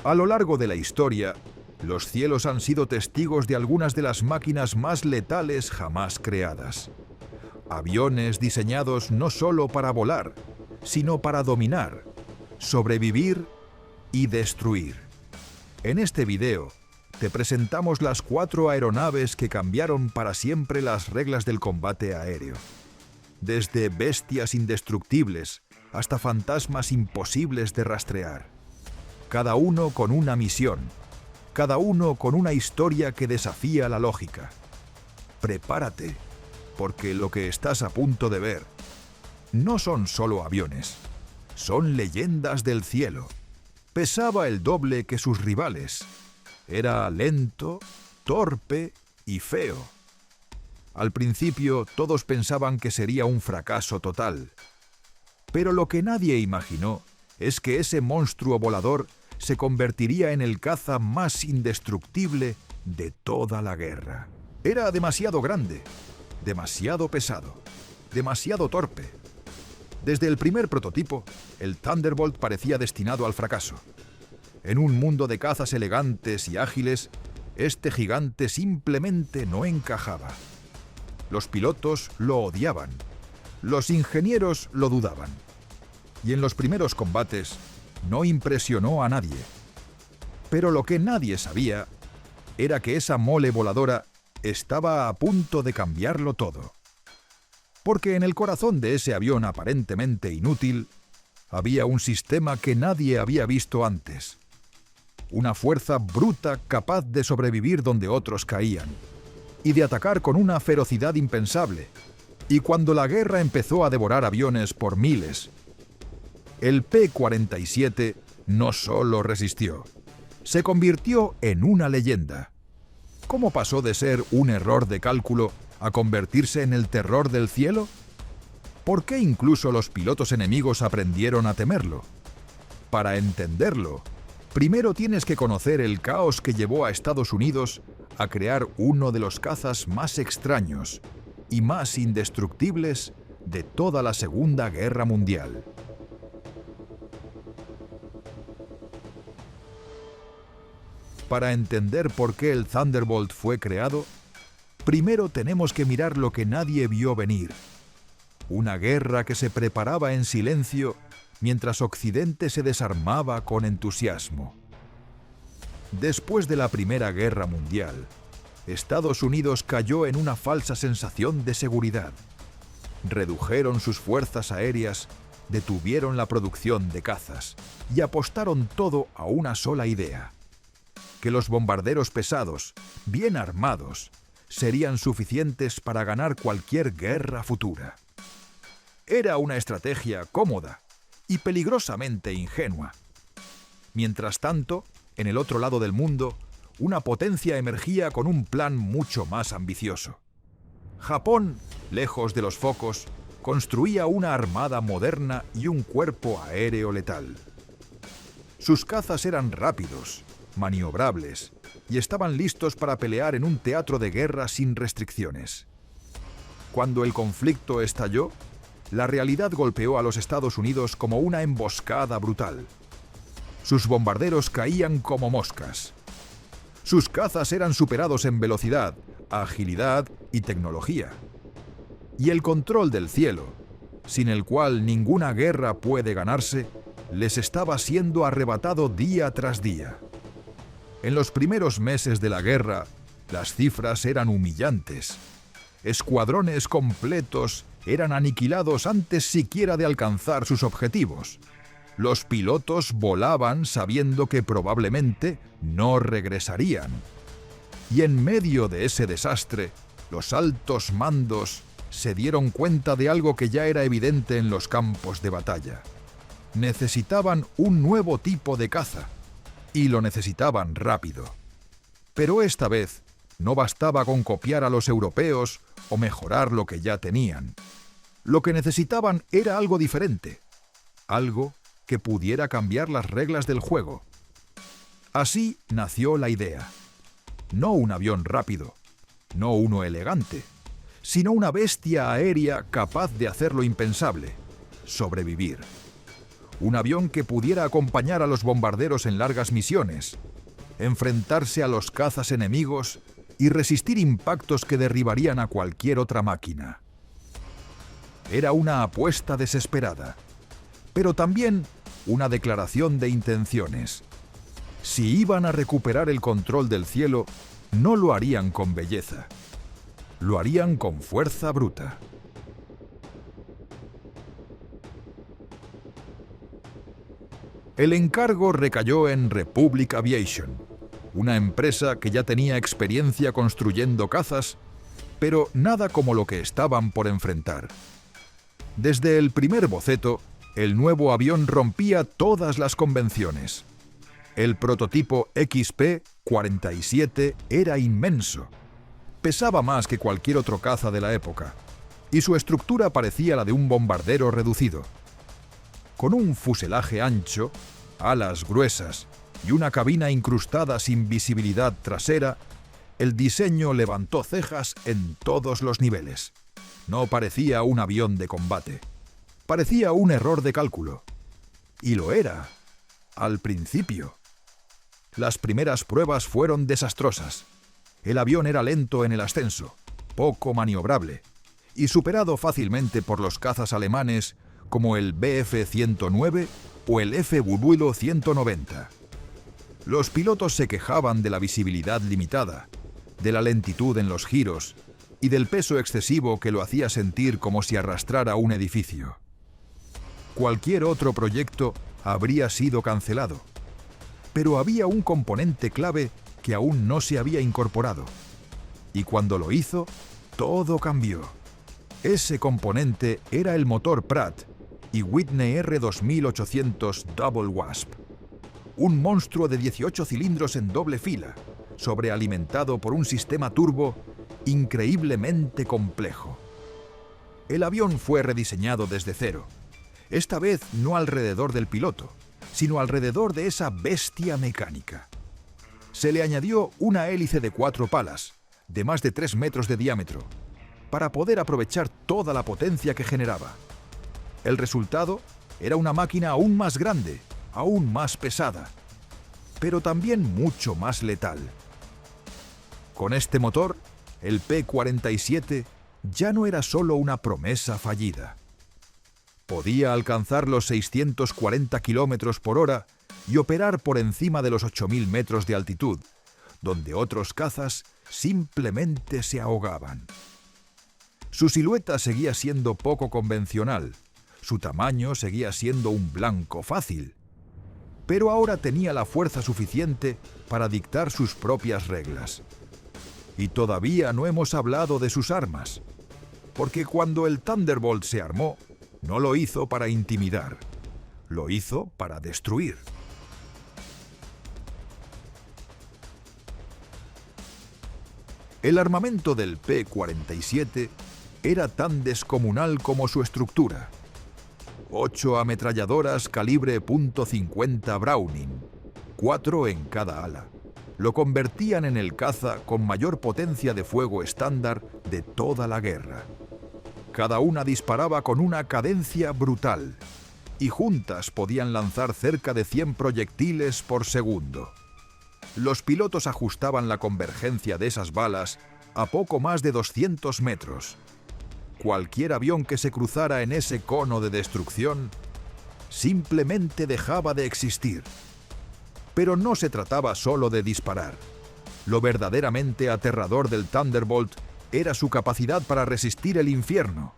A lo largo de la historia, los cielos han sido testigos de algunas de las máquinas más letales jamás creadas. Aviones diseñados no solo para volar, sino para dominar, sobrevivir y destruir. En este video, te presentamos las 4 aeronaves que cambiaron para siempre las reglas del combate aéreo. Desde bestias indestructibles hasta fantasmas imposibles de rastrear. Cada uno con una misión, cada uno con una historia que desafía la lógica. Prepárate, porque lo que estás a punto de ver no son solo aviones, son leyendas del cielo. Pesaba el doble que sus rivales. Era lento, torpe y feo. Al principio todos pensaban que sería un fracaso total. Pero lo que nadie imaginó es que ese monstruo volador se convertiría en el caza más indestructible de toda la guerra. Era demasiado grande, demasiado pesado, demasiado torpe. Desde el primer prototipo, el Thunderbolt parecía destinado al fracaso. En un mundo de cazas elegantes y ágiles, este gigante simplemente no encajaba. Los pilotos lo odiaban, los ingenieros lo dudaban. Y en los primeros combates, no impresionó a nadie. Pero lo que nadie sabía era que esa mole voladora estaba a punto de cambiarlo todo. Porque en el corazón de ese avión aparentemente inútil había un sistema que nadie había visto antes. Una fuerza bruta capaz de sobrevivir donde otros caían y de atacar con una ferocidad impensable. Y cuando la guerra empezó a devorar aviones por miles, el P-47 no solo resistió, se convirtió en una leyenda. ¿Cómo pasó de ser un error de cálculo a convertirse en el terror del cielo? ¿Por qué incluso los pilotos enemigos aprendieron a temerlo? Para entenderlo, primero tienes que conocer el caos que llevó a Estados Unidos a crear uno de los cazas más extraños y más indestructibles de toda la Segunda Guerra Mundial. Para entender por qué el Thunderbolt fue creado, primero tenemos que mirar lo que nadie vio venir. Una guerra que se preparaba en silencio mientras Occidente se desarmaba con entusiasmo. Después de la Primera Guerra Mundial, Estados Unidos cayó en una falsa sensación de seguridad. Redujeron sus fuerzas aéreas, detuvieron la producción de cazas y apostaron todo a una sola idea: que los bombarderos pesados, bien armados, serían suficientes para ganar cualquier guerra futura. Era una estrategia cómoda y peligrosamente ingenua. Mientras tanto, en el otro lado del mundo, una potencia emergía con un plan mucho más ambicioso. Japón, lejos de los focos, construía una armada moderna y un cuerpo aéreo letal. Sus cazas eran rápidos, maniobrables, y estaban listos para pelear en un teatro de guerra sin restricciones. Cuando el conflicto estalló, la realidad golpeó a los Estados Unidos como una emboscada brutal. Sus bombarderos caían como moscas. Sus cazas eran superados en velocidad, agilidad y tecnología. Y el control del cielo, sin el cual ninguna guerra puede ganarse, les estaba siendo arrebatado día tras día. En los primeros meses de la guerra, las cifras eran humillantes. Escuadrones completos eran aniquilados antes siquiera de alcanzar sus objetivos. Los pilotos volaban sabiendo que probablemente no regresarían. Y en medio de ese desastre, los altos mandos se dieron cuenta de algo que ya era evidente en los campos de batalla. Necesitaban un nuevo tipo de caza. Y lo necesitaban rápido. Pero esta vez no bastaba con copiar a los europeos o mejorar lo que ya tenían. Lo que necesitaban era algo diferente, algo que pudiera cambiar las reglas del juego. Así nació la idea. No un avión rápido, no uno elegante, sino una bestia aérea capaz de hacer lo impensable: sobrevivir. Un avión que pudiera acompañar a los bombarderos en largas misiones, enfrentarse a los cazas enemigos y resistir impactos que derribarían a cualquier otra máquina. Era una apuesta desesperada, pero también una declaración de intenciones. Si iban a recuperar el control del cielo, no lo harían con belleza, lo harían con fuerza bruta. El encargo recayó en Republic Aviation, una empresa que ya tenía experiencia construyendo cazas, pero nada como lo que estaban por enfrentar. Desde el primer boceto, el nuevo avión rompía todas las convenciones. El prototipo XP-47 era inmenso. Pesaba más que cualquier otro caza de la época, y su estructura parecía la de un bombardero reducido. Con un fuselaje ancho, alas gruesas y una cabina incrustada sin visibilidad trasera, el diseño levantó cejas en todos los niveles. No parecía un avión de combate. Parecía un error de cálculo. Y lo era, al principio. Las primeras pruebas fueron desastrosas. El avión era lento en el ascenso, poco maniobrable, y superado fácilmente por los cazas alemanes como el Bf-109 o el F-Bubuilo 190. Los pilotos se quejaban de la visibilidad limitada, de la lentitud en los giros y del peso excesivo que lo hacía sentir como si arrastrara un edificio. Cualquier otro proyecto habría sido cancelado, pero había un componente clave que aún no se había incorporado. Y cuando lo hizo, todo cambió. Ese componente era el motor Pratt y Whitney R2800 Double Wasp. Un monstruo de 18 cilindros en doble fila, sobrealimentado por un sistema turbo increíblemente complejo. El avión fue rediseñado desde cero, esta vez no alrededor del piloto, sino alrededor de esa bestia mecánica. Se le añadió una hélice de 4 palas, de más de 3 metros de diámetro, para poder aprovechar toda la potencia que generaba. El resultado era una máquina aún más grande, aún más pesada, pero también mucho más letal. Con este motor, el P-47 ya no era solo una promesa fallida. Podía alcanzar los 640 kilómetros por hora y operar por encima de los 8.000 metros de altitud, donde otros cazas simplemente se ahogaban. Su silueta seguía siendo poco convencional, su tamaño seguía siendo un blanco fácil, pero ahora tenía la fuerza suficiente para dictar sus propias reglas. Y todavía no hemos hablado de sus armas, porque cuando el Thunderbolt se armó, no lo hizo para intimidar, lo hizo para destruir. El armamento del P-47 era tan descomunal como su estructura. 8 ametralladoras calibre .50 Browning, 4 en cada ala, lo convertían en el caza con mayor potencia de fuego estándar de toda la guerra. Cada una disparaba con una cadencia brutal, y juntas podían lanzar cerca de 100 proyectiles por segundo. Los pilotos ajustaban la convergencia de esas balas a poco más de 200 metros. Cualquier avión que se cruzara en ese cono de destrucción simplemente dejaba de existir. Pero no se trataba solo de disparar. Lo verdaderamente aterrador del Thunderbolt era su capacidad para resistir el infierno.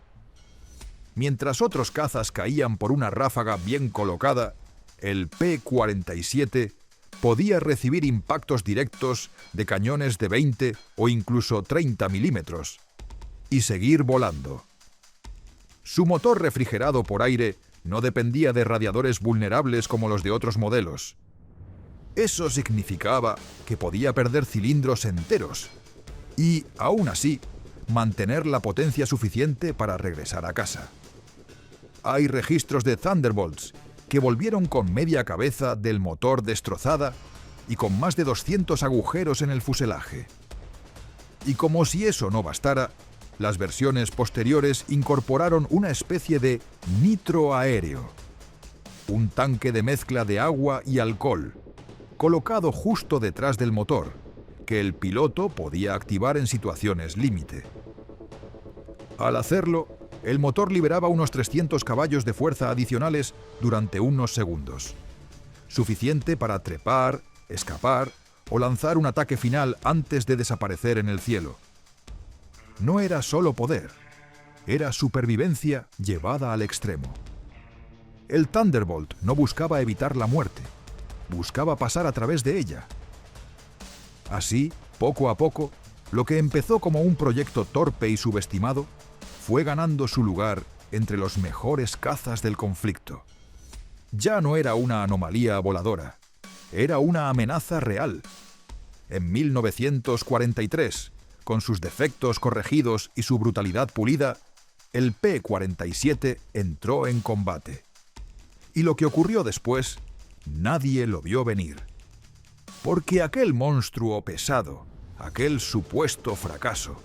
Mientras otros cazas caían por una ráfaga bien colocada, el P-47 podía recibir impactos directos de cañones de 20 o incluso 30 milímetros y seguir volando. Su motor refrigerado por aire no dependía de radiadores vulnerables como los de otros modelos. Eso significaba que podía perder cilindros enteros y, aún así, mantener la potencia suficiente para regresar a casa. Hay registros de Thunderbolts que volvieron con media cabeza del motor destrozada y con más de 200 agujeros en el fuselaje. Y como si eso no bastara, las versiones posteriores incorporaron una especie de nitro aéreo, un tanque de mezcla de agua y alcohol, colocado justo detrás del motor, que el piloto podía activar en situaciones límite. Al hacerlo, el motor liberaba unos 300 caballos de fuerza adicionales durante unos segundos, suficiente para trepar, escapar o lanzar un ataque final antes de desaparecer en el cielo. No era solo poder, era supervivencia llevada al extremo. El Thunderbolt no buscaba evitar la muerte, buscaba pasar a través de ella. Así, poco a poco, lo que empezó como un proyecto torpe y subestimado fue ganando su lugar entre los mejores cazas del conflicto. Ya no era una anomalía voladora, era una amenaza real. En 1943, con sus defectos corregidos y su brutalidad pulida, el P-47 entró en combate. Y lo que ocurrió después, nadie lo vio venir. Porque aquel monstruo pesado, aquel supuesto fracaso,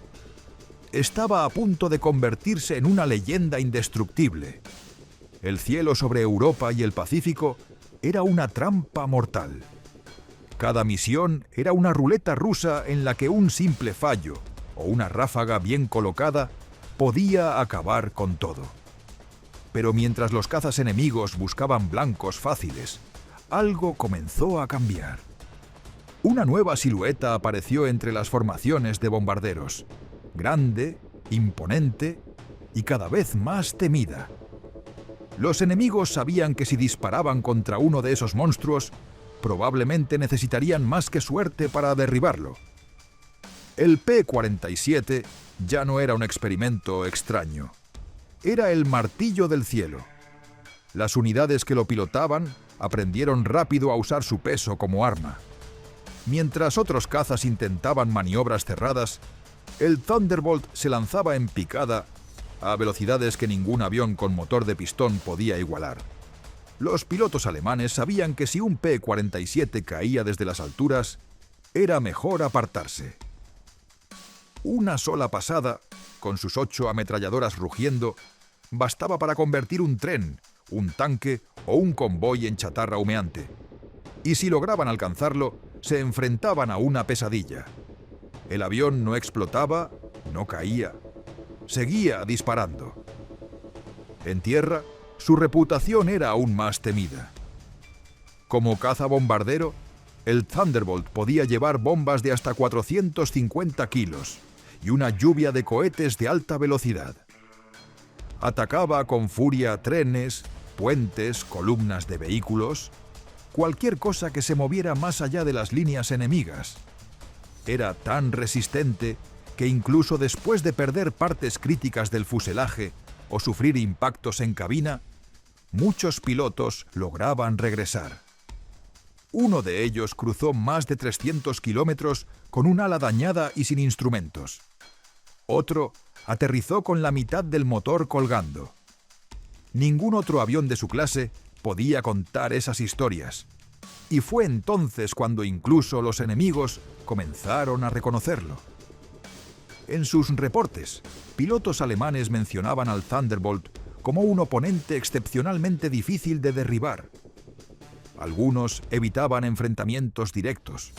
estaba a punto de convertirse en una leyenda indestructible. El cielo sobre Europa y el Pacífico era una trampa mortal. Cada misión era una ruleta rusa en la que un simple fallo o una ráfaga bien colocada podía acabar con todo. Pero mientras los cazas enemigos buscaban blancos fáciles, algo comenzó a cambiar. Una nueva silueta apareció entre las formaciones de bombarderos, grande, imponente y cada vez más temida. Los enemigos sabían que si disparaban contra uno de esos monstruos, probablemente necesitarían más que suerte para derribarlo. El P-47 ya no era un experimento extraño. Era el martillo del cielo. Las unidades que lo pilotaban aprendieron rápido a usar su peso como arma. Mientras otros cazas intentaban maniobras cerradas, el Thunderbolt se lanzaba en picada a velocidades que ningún avión con motor de pistón podía igualar. Los pilotos alemanes sabían que si un P-47 caía desde las alturas, era mejor apartarse. Una sola pasada, con sus 8 ametralladoras rugiendo, bastaba para convertir un tren, un tanque o un convoy en chatarra humeante. Y si lograban alcanzarlo, se enfrentaban a una pesadilla. El avión no explotaba, no caía. Seguía disparando. En tierra, su reputación era aún más temida. Como cazabombardero, el Thunderbolt podía llevar bombas de hasta 450 kilos y una lluvia de cohetes de alta velocidad. Atacaba con furia trenes, puentes, columnas de vehículos, cualquier cosa que se moviera más allá de las líneas enemigas. Era tan resistente que incluso después de perder partes críticas del fuselaje o sufrir impactos en cabina, muchos pilotos lograban regresar. Uno de ellos cruzó más de 300 kilómetros con un ala dañada y sin instrumentos. Otro aterrizó con la mitad del motor colgando. Ningún otro avión de su clase podía contar esas historias. Y fue entonces cuando incluso los enemigos comenzaron a reconocerlo. En sus reportes, pilotos alemanes mencionaban al Thunderbolt como un oponente excepcionalmente difícil de derribar. Algunos evitaban enfrentamientos directos.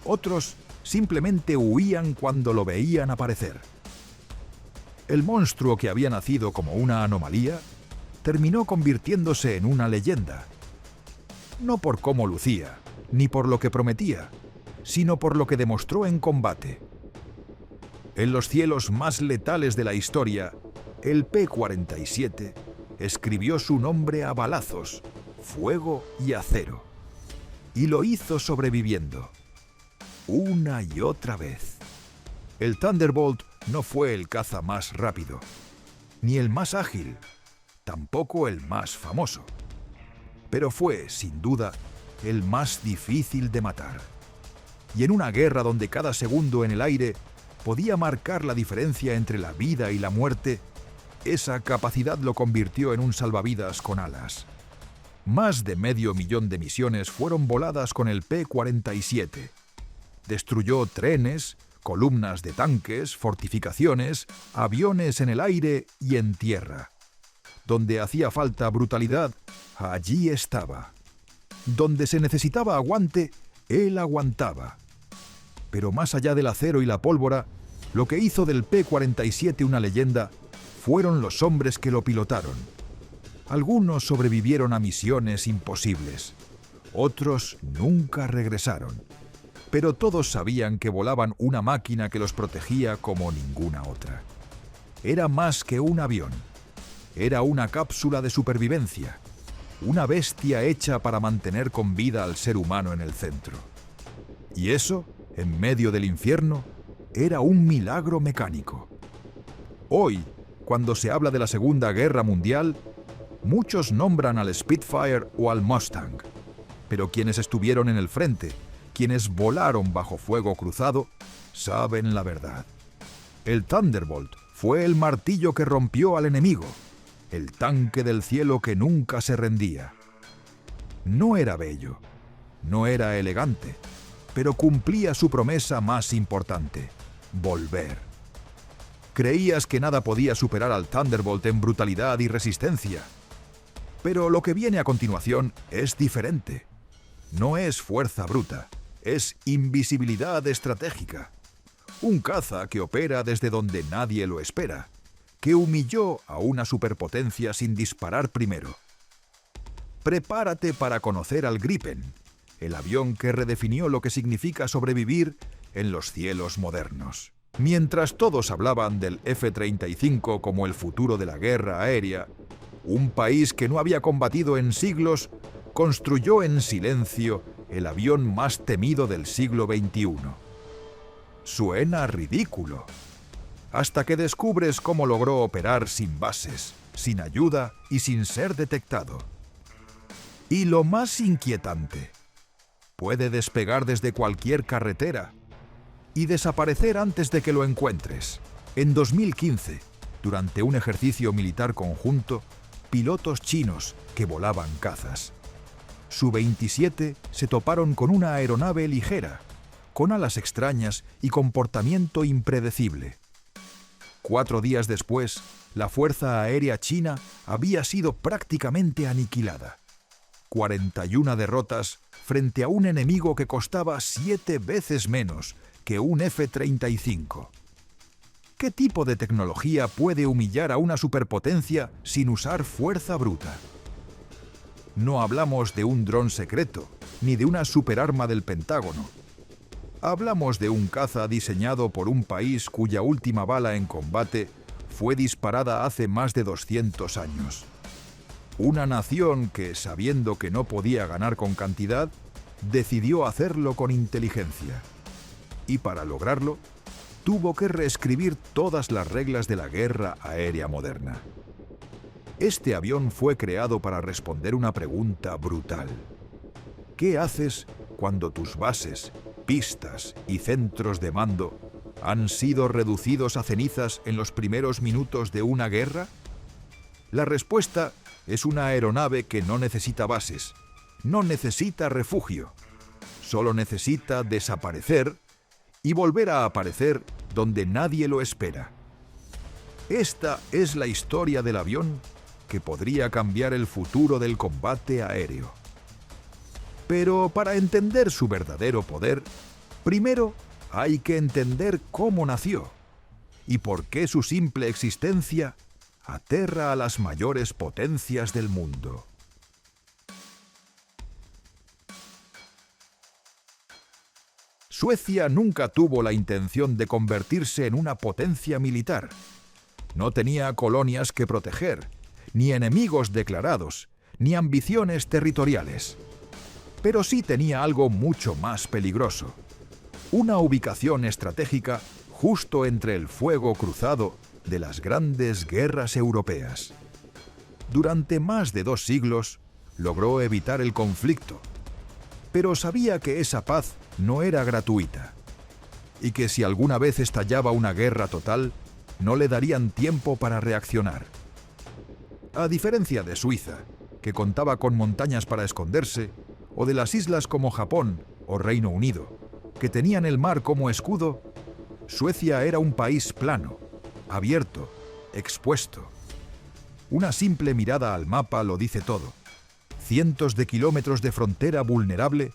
Otros simplemente huían cuando lo veían aparecer. El monstruo que había nacido como una anomalía terminó convirtiéndose en una leyenda. No por cómo lucía, ni por lo que prometía, sino por lo que demostró en combate. En los cielos más letales de la historia, el P-47 escribió su nombre a balazos, fuego y acero. Y lo hizo sobreviviendo. Una y otra vez. El Thunderbolt no fue el caza más rápido, ni el más ágil, tampoco el más famoso. Pero fue, sin duda, el más difícil de matar. Y en una guerra donde cada segundo en el aire podía marcar la diferencia entre la vida y la muerte, esa capacidad lo convirtió en un salvavidas con alas. Más de 500.000 de misiones fueron voladas con el P-47. Destruyó trenes, columnas de tanques, fortificaciones, aviones en el aire y en tierra. Donde hacía falta brutalidad, allí estaba. Donde se necesitaba aguante, él aguantaba. Pero más allá del acero y la pólvora, lo que hizo del P-47 una leyenda fueron los hombres que lo pilotaron. Algunos sobrevivieron a misiones imposibles. Otros nunca regresaron. Pero todos sabían que volaban una máquina que los protegía como ninguna otra. Era más que un avión. Era una cápsula de supervivencia. Una bestia hecha para mantener con vida al ser humano en el centro. Y eso, en medio del infierno, era un milagro mecánico. Hoy, cuando se habla de la Segunda Guerra Mundial, muchos nombran al Spitfire o al Mustang. Pero quienes estuvieron en el frente, quienes volaron bajo fuego cruzado, saben la verdad. El Thunderbolt fue el martillo que rompió al enemigo, el tanque del cielo que nunca se rendía. No era bello, no era elegante, pero cumplía su promesa más importante: volver. Creías que nada podía superar al Thunderbolt en brutalidad y resistencia. Pero lo que viene a continuación es diferente. No es fuerza bruta, es invisibilidad estratégica. Un caza que opera desde donde nadie lo espera, que humilló a una superpotencia sin disparar primero. Prepárate para conocer al Gripen, el avión que redefinió lo que significa sobrevivir en los cielos modernos. Mientras todos hablaban del F-35 como el futuro de la guerra aérea, un país que no había combatido en siglos construyó en silencio el avión más temido del siglo XXI. Suena ridículo, hasta que descubres cómo logró operar sin bases, sin ayuda y sin ser detectado. Y lo más inquietante, puede despegar desde cualquier carretera y desaparecer antes de que lo encuentres. En 2015, durante un ejercicio militar conjunto, pilotos chinos que volaban cazas Su-27 se toparon con una aeronave ligera, con alas extrañas y comportamiento impredecible. 4 días después, la Fuerza Aérea China había sido prácticamente aniquilada. 41 derrotas frente a un enemigo que costaba 7 veces menos que un F-35. ¿Qué tipo de tecnología puede humillar a una superpotencia sin usar fuerza bruta? No hablamos de un dron secreto, ni de una superarma del Pentágono. Hablamos de un caza diseñado por un país cuya última bala en combate fue disparada hace más de 200 años. Una nación que, sabiendo que no podía ganar con cantidad, decidió hacerlo con inteligencia. Y para lograrlo, tuvo que reescribir todas las reglas de la guerra aérea moderna. Este avión fue creado para responder una pregunta brutal. ¿Qué haces cuando tus bases, pistas y centros de mando han sido reducidos a cenizas en los primeros minutos de una guerra? La respuesta es una aeronave que no necesita bases, no necesita refugio, solo necesita desaparecer y volver a aparecer donde nadie lo espera. Esta es la historia del avión que podría cambiar el futuro del combate aéreo. Pero para entender su verdadero poder, primero hay que entender cómo nació y por qué su simple existencia aterra a las mayores potencias del mundo. Suecia nunca tuvo la intención de convertirse en una potencia militar. No tenía colonias que proteger, ni enemigos declarados, ni ambiciones territoriales. Pero sí tenía algo mucho más peligroso: una ubicación estratégica justo entre el fuego cruzado de las grandes guerras europeas. Durante más de 2 siglos, logró evitar el conflicto, pero sabía que esa paz no era gratuita, y que si alguna vez estallaba una guerra total, no le darían tiempo para reaccionar. A diferencia de Suiza, que contaba con montañas para esconderse, o de las islas como Japón o Reino Unido, que tenían el mar como escudo, Suecia era un país plano, abierto, expuesto. Una simple mirada al mapa lo dice todo. Cientos de kilómetros de frontera vulnerable,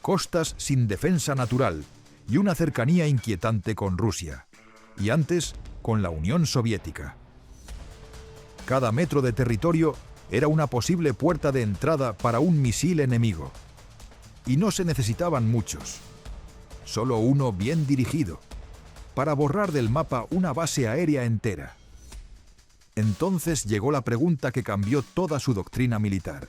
costas sin defensa natural y una cercanía inquietante con Rusia. Y antes, con la Unión Soviética. Cada metro de territorio era una posible puerta de entrada para un misil enemigo. Y no se necesitaban muchos. Solo uno bien dirigido, para borrar del mapa una base aérea entera. Entonces llegó la pregunta que cambió toda su doctrina militar.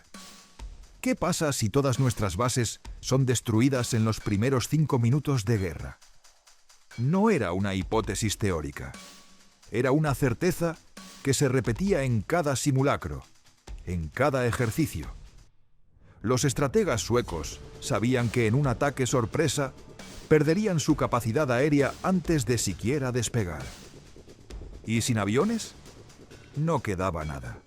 ¿Qué pasa si todas nuestras bases son destruidas en los primeros 5 minutos de guerra? No era una hipótesis teórica. Era una certeza que se repetía en cada simulacro, en cada ejercicio. Los estrategas suecos sabían que en un ataque sorpresa perderían su capacidad aérea antes de siquiera despegar. ¿Y sin aviones? No quedaba nada.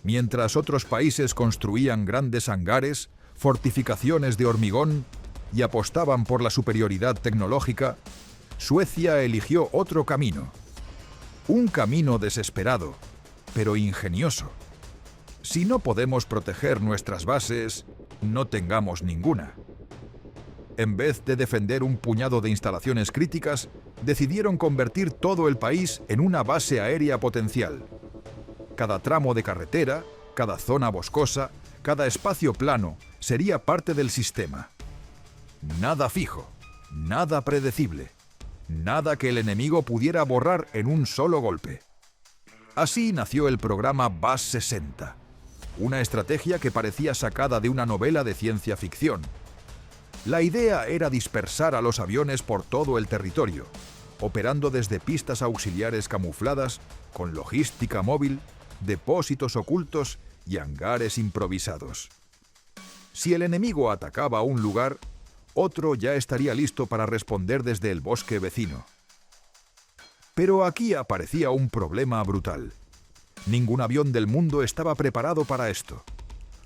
Mientras otros países construían grandes hangares, fortificaciones de hormigón y apostaban por la superioridad tecnológica, Suecia eligió otro camino. Un camino desesperado, pero ingenioso. Si no podemos proteger nuestras bases, no tengamos ninguna. En vez de defender un puñado de instalaciones críticas, decidieron convertir todo el país en una base aérea potencial. Cada tramo de carretera, cada zona boscosa, cada espacio plano sería parte del sistema. Nada fijo, nada predecible, nada que el enemigo pudiera borrar en un solo golpe. Así nació el programa BAS-60, una estrategia que parecía sacada de una novela de ciencia ficción. La idea era dispersar a los aviones por todo el territorio, operando desde pistas auxiliares camufladas, con logística móvil, depósitos ocultos y hangares improvisados. Si el enemigo atacaba un lugar, otro ya estaría listo para responder desde el bosque vecino. Pero aquí aparecía un problema brutal. Ningún avión del mundo estaba preparado para esto.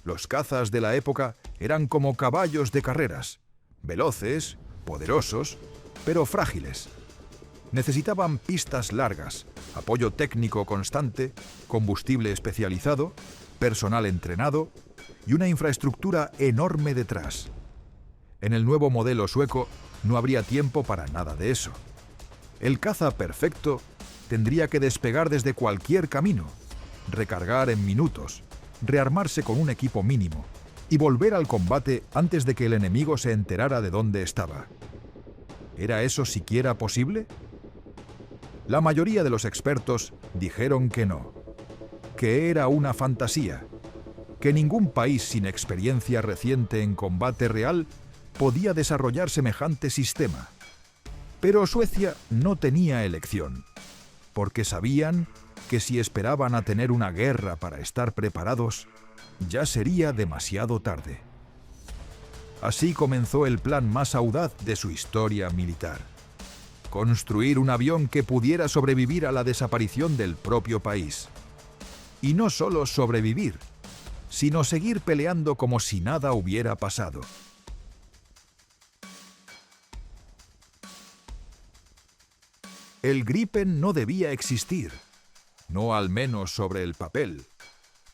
Los cazas de la época eran como caballos de carreras, veloces, poderosos, pero frágiles. Necesitaban pistas largas, apoyo técnico constante, combustible especializado, personal entrenado y una infraestructura enorme detrás. En el nuevo modelo sueco no habría tiempo para nada de eso. El caza perfecto tendría que despegar desde cualquier camino, recargar en minutos, rearmarse con un equipo mínimo y volver al combate antes de que el enemigo se enterara de dónde estaba. ¿Era eso siquiera posible? La mayoría de los expertos dijeron que no, que era una fantasía, que ningún país sin experiencia reciente en combate real podía desarrollar semejante sistema. Pero Suecia no tenía elección, porque sabían que si esperaban a tener una guerra para estar preparados, ya sería demasiado tarde. Así comenzó el plan más audaz de su historia militar: construir un avión que pudiera sobrevivir a la desaparición del propio país. Y no solo sobrevivir, sino seguir peleando como si nada hubiera pasado. El Gripen no debía existir, no al menos sobre el papel,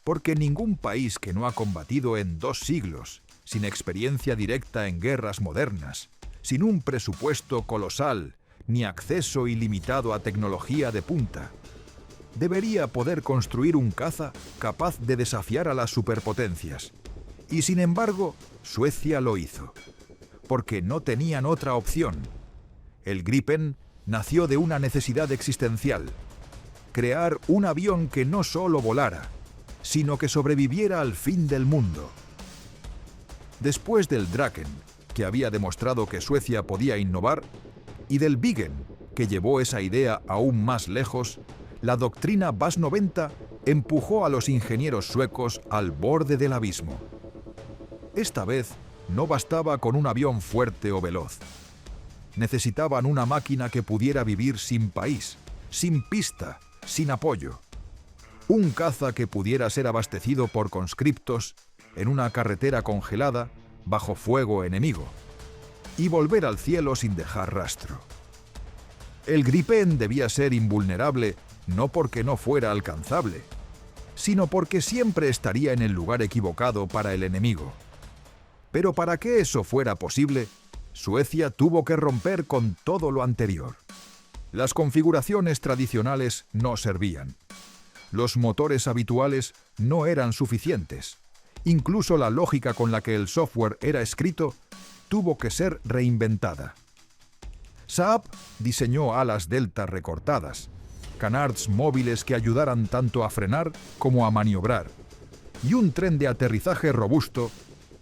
porque ningún país que no ha combatido en 2 siglos, sin experiencia directa en guerras modernas, sin un presupuesto colosal, ni acceso ilimitado a tecnología de punta, debería poder construir un caza capaz de desafiar a las superpotencias. Y sin embargo, Suecia lo hizo, porque no tenían otra opción. El Gripen nació de una necesidad existencial: crear un avión que no solo volara, sino que sobreviviera al fin del mundo. Después del Draken, que había demostrado que Suecia podía innovar, y del Viggen, que llevó esa idea aún más lejos, la doctrina BAS-90 empujó a los ingenieros suecos al borde del abismo. Esta vez no bastaba con un avión fuerte o veloz. Necesitaban una máquina que pudiera vivir sin país, sin pista, sin apoyo. Un caza que pudiera ser abastecido por conscriptos en una carretera congelada bajo fuego enemigo y volver al cielo sin dejar rastro. El Gripen debía ser invulnerable no porque no fuera alcanzable, sino porque siempre estaría en el lugar equivocado para el enemigo. Pero para que eso fuera posible, Suecia tuvo que romper con todo lo anterior. Las configuraciones tradicionales no servían. Los motores habituales no eran suficientes. Incluso la lógica con la que el software era escrito tuvo que ser reinventada. Saab diseñó alas delta recortadas, canards móviles que ayudaran tanto a frenar como a maniobrar, y un tren de aterrizaje robusto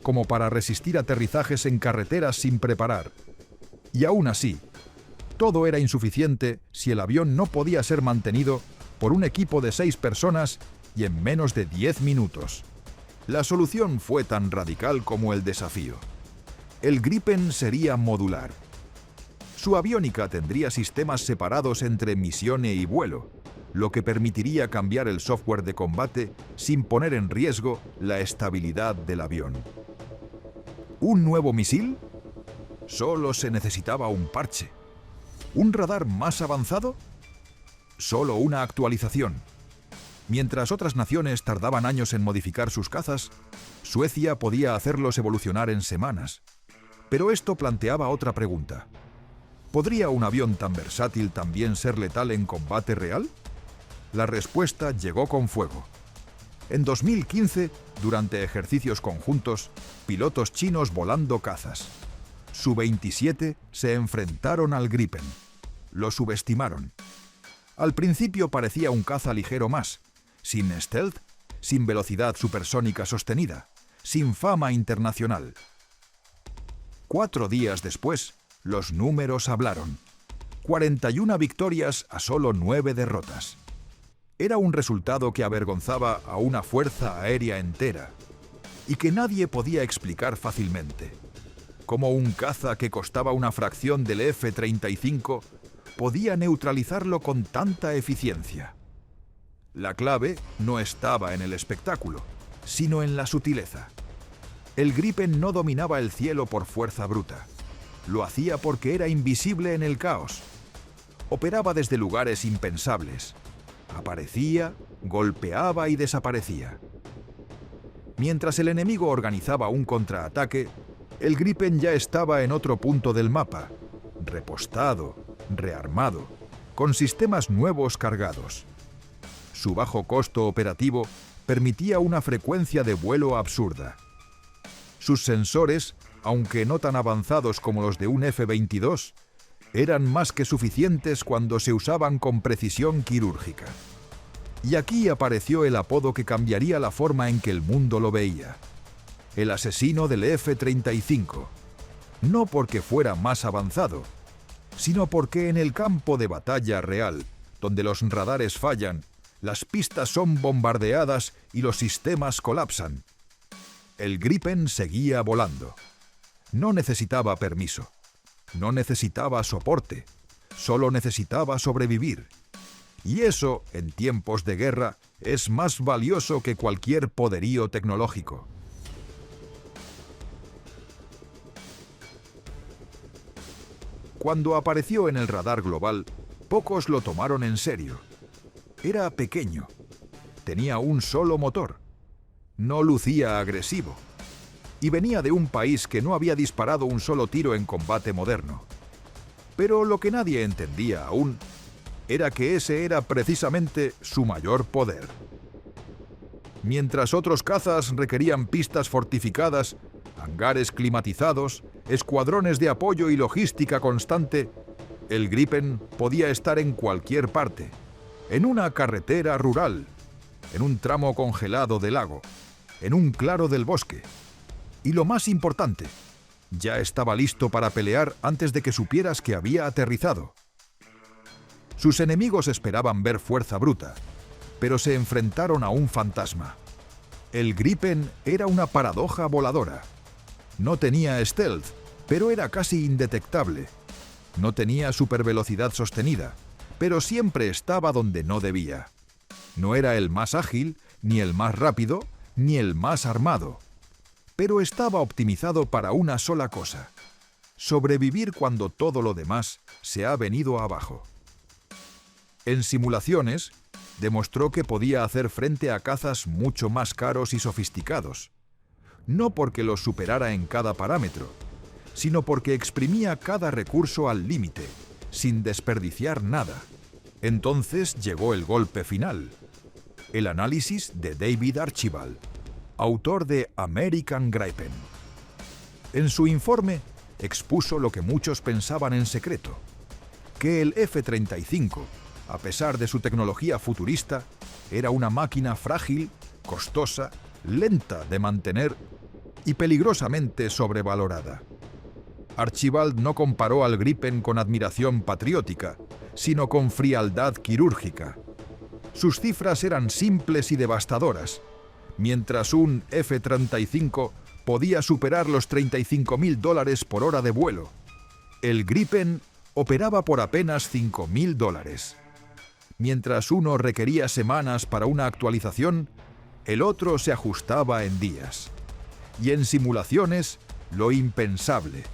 como para resistir aterrizajes en carreteras sin preparar. Y aún así, todo era insuficiente si el avión no podía ser mantenido por un equipo de 6 personas y en menos de 10 minutos. La solución fue tan radical como el desafío. El Gripen sería modular. Su aviónica tendría sistemas separados entre misión y vuelo, lo que permitiría cambiar el software de combate sin poner en riesgo la estabilidad del avión. ¿Un nuevo misil? Solo se necesitaba un parche. ¿Un radar más avanzado? Solo una actualización. Mientras otras naciones tardaban años en modificar sus cazas, Suecia podía hacerlos evolucionar en semanas. Pero esto planteaba otra pregunta. ¿Podría un avión tan versátil también ser letal en combate real? La respuesta llegó con fuego. En 2015, durante ejercicios conjuntos, pilotos chinos volando cazas Su-27 se enfrentaron al Gripen. Lo subestimaron. Al principio parecía un caza ligero más, sin stealth, sin velocidad supersónica sostenida, sin fama internacional. 4 días después, los números hablaron. 41 victorias a solo 9 derrotas. Era un resultado que avergonzaba a una fuerza aérea entera y que nadie podía explicar fácilmente. Cómo un caza que costaba una fracción del F-35 podía neutralizarlo con tanta eficiencia. La clave no estaba en el espectáculo, sino en la sutileza. El Gripen no dominaba el cielo por fuerza bruta. Lo hacía porque era invisible en el caos. Operaba desde lugares impensables. Aparecía, golpeaba y desaparecía. Mientras el enemigo organizaba un contraataque, el Gripen ya estaba en otro punto del mapa, repostado, rearmado, con sistemas nuevos cargados. Su bajo costo operativo permitía una frecuencia de vuelo absurda. Sus sensores, aunque no tan avanzados como los de un F-22, eran más que suficientes cuando se usaban con precisión quirúrgica. Y aquí apareció el apodo que cambiaría la forma en que el mundo lo veía: el asesino del F-35. No porque fuera más avanzado, sino porque en el campo de batalla real, donde los radares fallan, las pistas son bombardeadas y los sistemas colapsan, el Gripen seguía volando. No necesitaba permiso, no necesitaba soporte, solo necesitaba sobrevivir. Y eso, en tiempos de guerra, es más valioso que cualquier poderío tecnológico. Cuando apareció en el radar global, pocos lo tomaron en serio. Era pequeño, tenía un solo motor, no lucía agresivo, y venía de un país que no había disparado un solo tiro en combate moderno. Pero lo que nadie entendía aún era que ese era precisamente su mayor poder. Mientras otros cazas requerían pistas fortificadas, hangares climatizados, escuadrones de apoyo y logística constante, el Gripen podía estar en cualquier parte, en una carretera rural, en un tramo congelado del lago, en un claro del bosque. Y lo más importante, ya estaba listo para pelear antes de que supieras que había aterrizado. Sus enemigos esperaban ver fuerza bruta, pero se enfrentaron a un fantasma. El Gripen era una paradoja voladora. No tenía stealth, pero era casi indetectable. No tenía supervelocidad sostenida, pero siempre estaba donde no debía. No era el más ágil, ni el más rápido, ni el más armado. Pero estaba optimizado para una sola cosa: sobrevivir cuando todo lo demás se ha venido abajo. En simulaciones, demostró que podía hacer frente a cazas mucho más caros y sofisticados, no porque los superara en cada parámetro, sino porque exprimía cada recurso al límite, sin desperdiciar nada. Entonces llegó el golpe final, el análisis de David Archibald, autor de American Gripen. En su informe expuso lo que muchos pensaban en secreto, que el F-35, a pesar de su tecnología futurista, era una máquina frágil, costosa, lenta de mantener y peligrosamente sobrevalorada. Archibald no comparó al Gripen con admiración patriótica, sino con frialdad quirúrgica. Sus cifras eran simples y devastadoras. Mientras un F-35 podía superar los $35.000 por hora de vuelo, el Gripen operaba por apenas $5.000. Mientras uno requería semanas para una actualización, el otro se ajustaba en días. Y en simulaciones, lo impensable.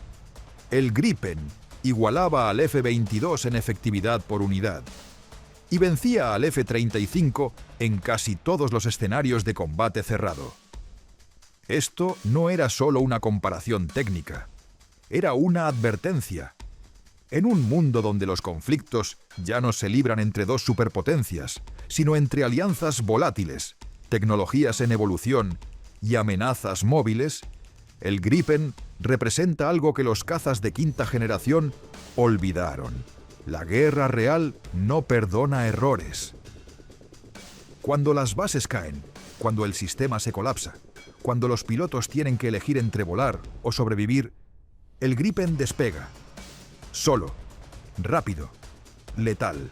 El Gripen igualaba al F-22 en efectividad por unidad y vencía al F-35 en casi todos los escenarios de combate cerrado. Esto no era solo una comparación técnica, era una advertencia. En un mundo donde los conflictos ya no se libran entre dos superpotencias, sino entre alianzas volátiles, tecnologías en evolución y amenazas móviles, el Gripen representa algo que los cazas de quinta generación olvidaron. La guerra real no perdona errores. Cuando las bases caen, cuando el sistema se colapsa, cuando los pilotos tienen que elegir entre volar o sobrevivir, el Gripen despega. Solo, rápido, letal.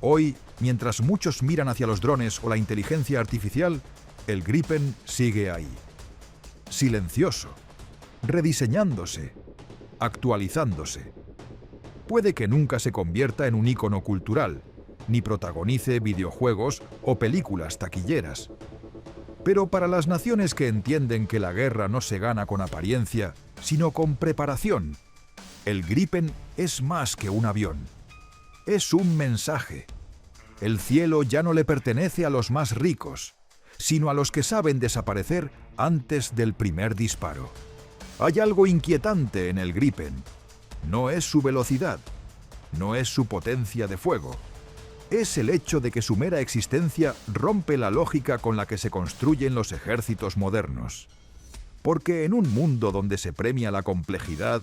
Hoy, mientras muchos miran hacia los drones o la inteligencia artificial, el Gripen sigue ahí. Silencioso, rediseñándose, actualizándose. Puede que nunca se convierta en un ícono cultural, ni protagonice videojuegos o películas taquilleras. Pero para las naciones que entienden que la guerra no se gana con apariencia, sino con preparación, el Gripen es más que un avión. Es un mensaje. El cielo ya no le pertenece a los más ricos, sino a los que saben desaparecer antes del primer disparo. Hay algo inquietante en el Gripen. No es su velocidad, no es su potencia de fuego. Es el hecho de que su mera existencia rompe la lógica con la que se construyen los ejércitos modernos. Porque en un mundo donde se premia la complejidad,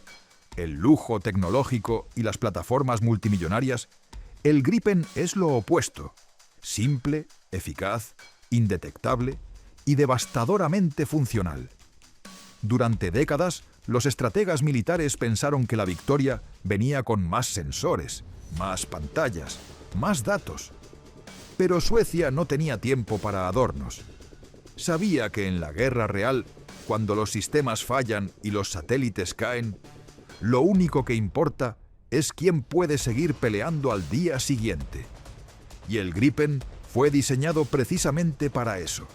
el lujo tecnológico y las plataformas multimillonarias, el Gripen es lo opuesto: simple, eficaz, indetectable y devastadoramente funcional. Durante décadas, los estrategas militares pensaron que la victoria venía con más sensores, más pantallas, más datos. Pero Suecia no tenía tiempo para adornos. Sabía que en la guerra real, cuando los sistemas fallan y los satélites caen, lo único que importa es quién puede seguir peleando al día siguiente. Y el Gripen fue diseñado precisamente para eso,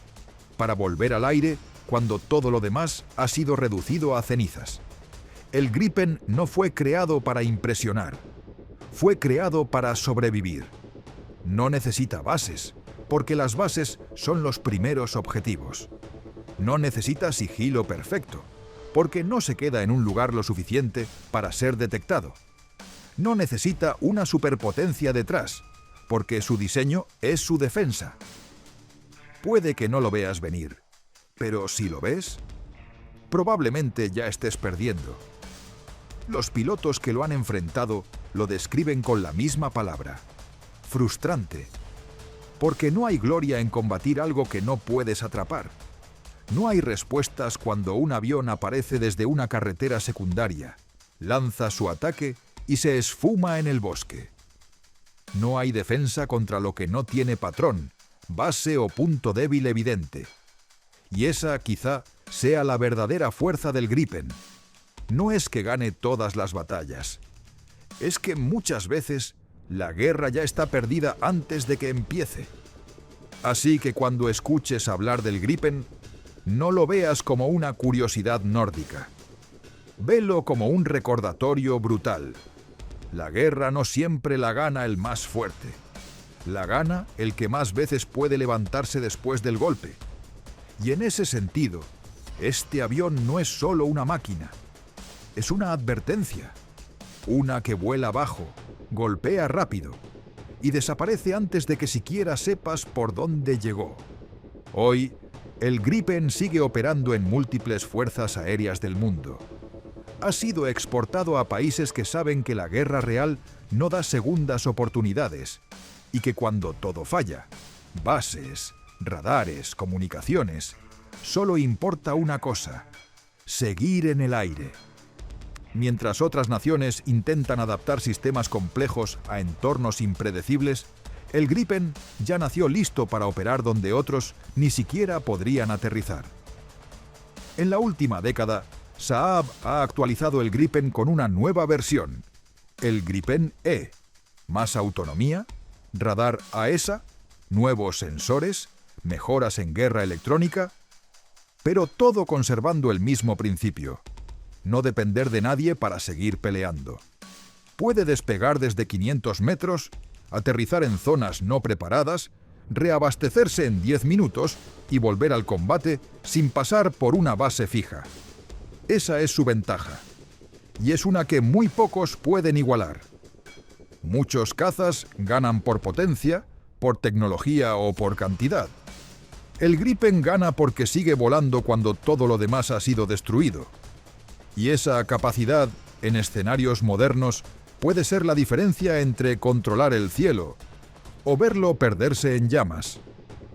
para volver al aire cuando todo lo demás ha sido reducido a cenizas. El Gripen no fue creado para impresionar, fue creado para sobrevivir. No necesita bases, porque las bases son los primeros objetivos. No necesita sigilo perfecto, porque no se queda en un lugar lo suficiente para ser detectado. No necesita una superpotencia detrás, porque su diseño es su defensa. Puede que no lo veas venir, pero si lo ves, probablemente ya estés perdiendo. Los pilotos que lo han enfrentado lo describen con la misma palabra: frustrante. Porque no hay gloria en combatir algo que no puedes atrapar. No hay respuestas cuando un avión aparece desde una carretera secundaria, lanza su ataque y se esfuma en el bosque. No hay defensa contra lo que no tiene patrón, base o punto débil evidente. Y esa quizá sea la verdadera fuerza del Gripen. No es que gane todas las batallas. Es que muchas veces la guerra ya está perdida antes de que empiece. Así que cuando escuches hablar del Gripen, no lo veas como una curiosidad nórdica. Velo como un recordatorio brutal. La guerra no siempre la gana el más fuerte. La gana el que más veces puede levantarse después del golpe. Y en ese sentido, este avión no es solo una máquina. Es una advertencia. Una que vuela bajo, golpea rápido y desaparece antes de que siquiera sepas por dónde llegó. Hoy, el Gripen sigue operando en múltiples fuerzas aéreas del mundo. Ha sido exportado a países que saben que la guerra real no da segundas oportunidades y que cuando todo falla, bases, radares, comunicaciones, solo importa una cosa: seguir en el aire. Mientras otras naciones intentan adaptar sistemas complejos a entornos impredecibles, el Gripen ya nació listo para operar donde otros ni siquiera podrían aterrizar. En la última década, Saab ha actualizado el Gripen con una nueva versión, el Gripen E. Más autonomía, radar AESA, nuevos sensores, mejoras en guerra electrónica, pero todo conservando el mismo principio: no depender de nadie para seguir peleando. Puede despegar desde 500 metros, aterrizar en zonas no preparadas, reabastecerse en 10 minutos y volver al combate sin pasar por una base fija. Esa es su ventaja, y es una que muy pocos pueden igualar. Muchos cazas ganan por potencia, por tecnología o por cantidad. El Gripen gana porque sigue volando cuando todo lo demás ha sido destruido. Y esa capacidad, en escenarios modernos, puede ser la diferencia entre controlar el cielo o verlo perderse en llamas.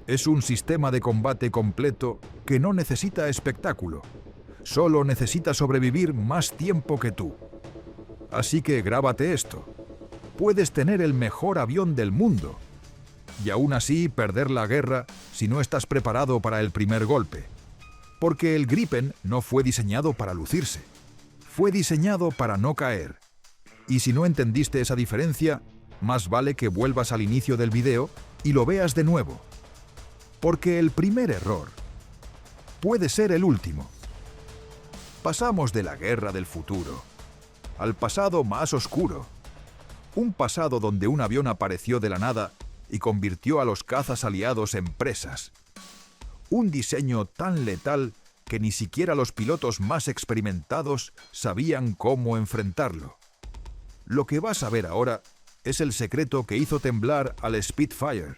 Es un sistema de combate completo que no necesita espectáculo. Solo necesita sobrevivir más tiempo que tú. Así que grábate esto: puedes tener el mejor avión del mundo y aún así perder la guerra si no estás preparado para el primer golpe. Porque el Gripen no fue diseñado para lucirse. Fue diseñado para no caer. Y si no entendiste esa diferencia, más vale que vuelvas al inicio del video y lo veas de nuevo. Porque el primer error puede ser el último. Pasamos de la guerra del futuro al pasado más oscuro. Un pasado donde un avión apareció de la nada y convirtió a los cazas aliados en presas. Un diseño tan letal que ni siquiera los pilotos más experimentados sabían cómo enfrentarlo. Lo que vas a ver ahora es el secreto que hizo temblar al Spitfire.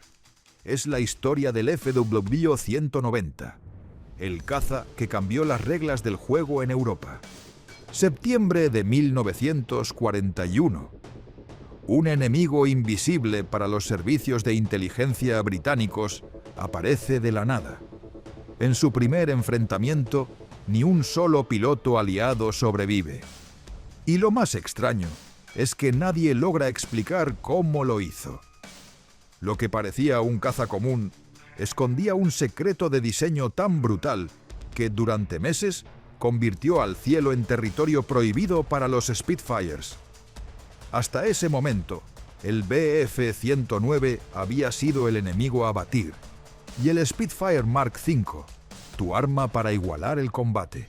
Es la historia del FW-190, el caza que cambió las reglas del juego en Europa. Septiembre de 1941. Un enemigo invisible para los servicios de inteligencia británicos aparece de la nada. En su primer enfrentamiento, ni un solo piloto aliado sobrevive. Y lo más extraño es que nadie logra explicar cómo lo hizo. Lo que parecía un caza común escondía un secreto de diseño tan brutal que durante meses convirtió al cielo en territorio prohibido para los Spitfires. Hasta ese momento, el Bf-109 había sido el enemigo a batir, y el Spitfire Mark V, tu arma para igualar el combate.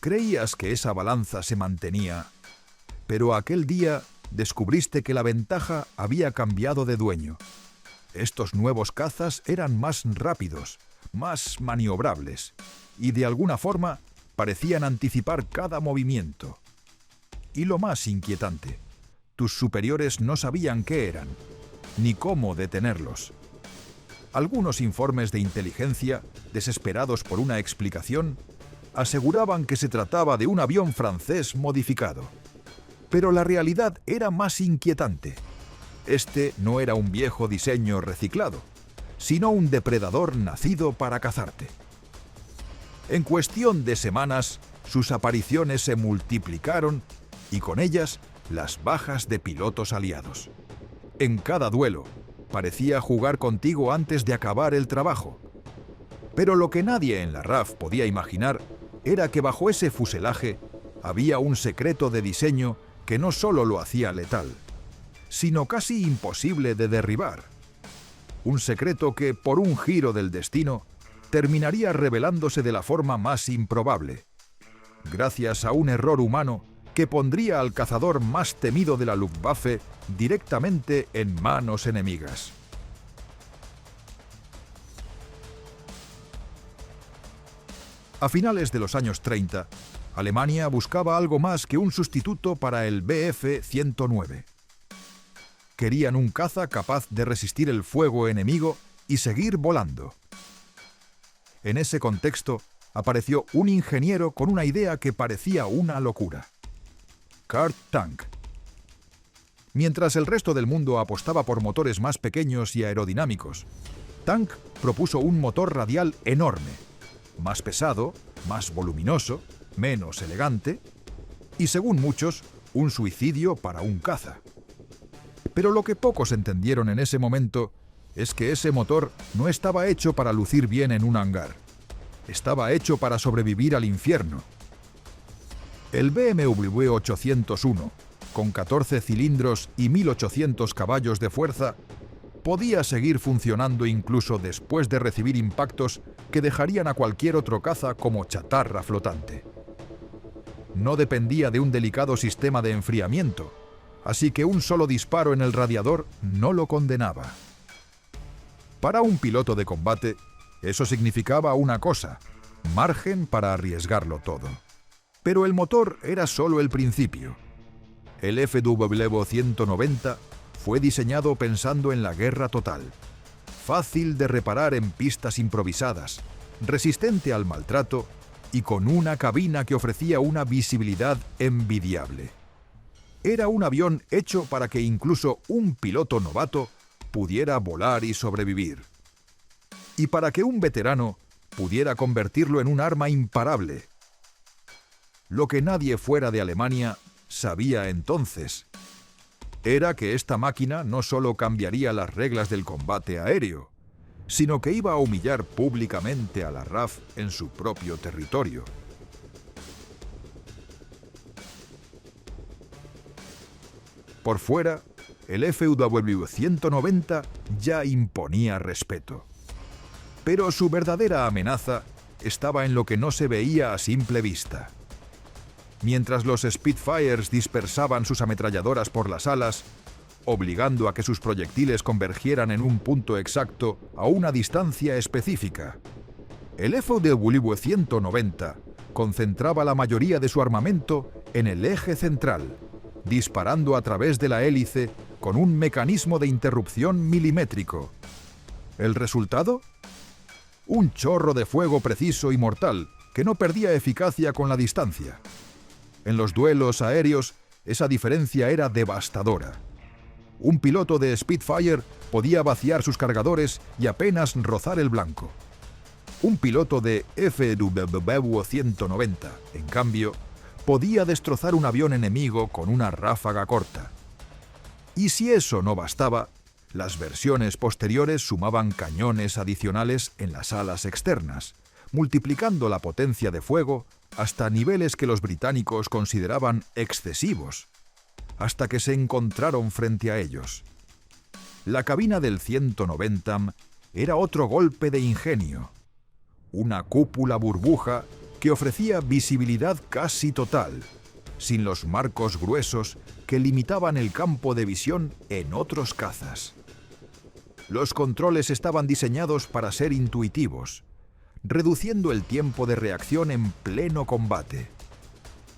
Creías que esa balanza se mantenía, pero aquel día descubriste que la ventaja había cambiado de dueño. Estos nuevos cazas eran más rápidos, más maniobrables, y de alguna forma parecían anticipar cada movimiento. Y lo más inquietante, tus superiores no sabían qué eran, ni cómo detenerlos. Algunos informes de inteligencia, desesperados por una explicación, aseguraban que se trataba de un avión francés modificado. Pero la realidad era más inquietante. Este no era un viejo diseño reciclado, sino un depredador nacido para cazarte. En cuestión de semanas, sus apariciones se multiplicaron y con ellas las bajas de pilotos aliados. En cada duelo, parecía jugar contigo antes de acabar el trabajo. Pero lo que nadie en la RAF podía imaginar era que bajo ese fuselaje había un secreto de diseño que no solo lo hacía letal, sino casi imposible de derribar. Un secreto que, por un giro del destino, terminaría revelándose de la forma más improbable, gracias a un error humano que pondría al cazador más temido de la Luftwaffe directamente en manos enemigas. A finales de los años 30, Alemania buscaba algo más que un sustituto para el Bf-109. Querían un caza capaz de resistir el fuego enemigo y seguir volando. En ese contexto, apareció un ingeniero con una idea que parecía una locura: Kurt Tank. Mientras el resto del mundo apostaba por motores más pequeños y aerodinámicos, Tank propuso un motor radial enorme, más pesado, más voluminoso, menos elegante y, según muchos, un suicidio para un caza. Pero lo que pocos entendieron en ese momento es que ese motor no estaba hecho para lucir bien en un hangar. Estaba hecho para sobrevivir al infierno. El BMW 801, con 14 cilindros y 1800 caballos de fuerza, podía seguir funcionando incluso después de recibir impactos que dejarían a cualquier otro caza como chatarra flotante. No dependía de un delicado sistema de enfriamiento, así que un solo disparo en el radiador no lo condenaba. Para un piloto de combate, eso significaba una cosa: margen para arriesgarlo todo. Pero el motor era solo el principio. El FW-190 fue diseñado pensando en la guerra total. Fácil de reparar en pistas improvisadas, resistente al maltrato y con una cabina que ofrecía una visibilidad envidiable. Era un avión hecho para que incluso un piloto novato pudiera volar y sobrevivir. Y para que un veterano pudiera convertirlo en un arma imparable. Lo que nadie fuera de Alemania sabía entonces era que esta máquina no solo cambiaría las reglas del combate aéreo, sino que iba a humillar públicamente a la RAF en su propio territorio. Por fuera, el FW-190 ya imponía respeto. Pero su verdadera amenaza estaba en lo que no se veía a simple vista. Mientras los Spitfires dispersaban sus ametralladoras por las alas, obligando a que sus proyectiles convergieran en un punto exacto a una distancia específica, el FW-190 concentraba la mayoría de su armamento en el eje central, disparando a través de la hélice con un mecanismo de interrupción milimétrico. ¿El resultado? Un chorro de fuego preciso y mortal que no perdía eficacia con la distancia. En los duelos aéreos, esa diferencia era devastadora. Un piloto de Spitfire podía vaciar sus cargadores y apenas rozar el blanco. Un piloto de FW-190, en cambio, podía destrozar un avión enemigo con una ráfaga corta. Y si eso no bastaba, las versiones posteriores sumaban cañones adicionales en las alas externas, multiplicando la potencia de fuego hasta niveles que los británicos consideraban excesivos, hasta que se encontraron frente a ellos. La cabina del 190 era otro golpe de ingenio. Una cúpula burbuja que ofrecía visibilidad casi total, sin los marcos gruesos que limitaban el campo de visión en otros cazas. Los controles estaban diseñados para ser intuitivos, reduciendo el tiempo de reacción en pleno combate.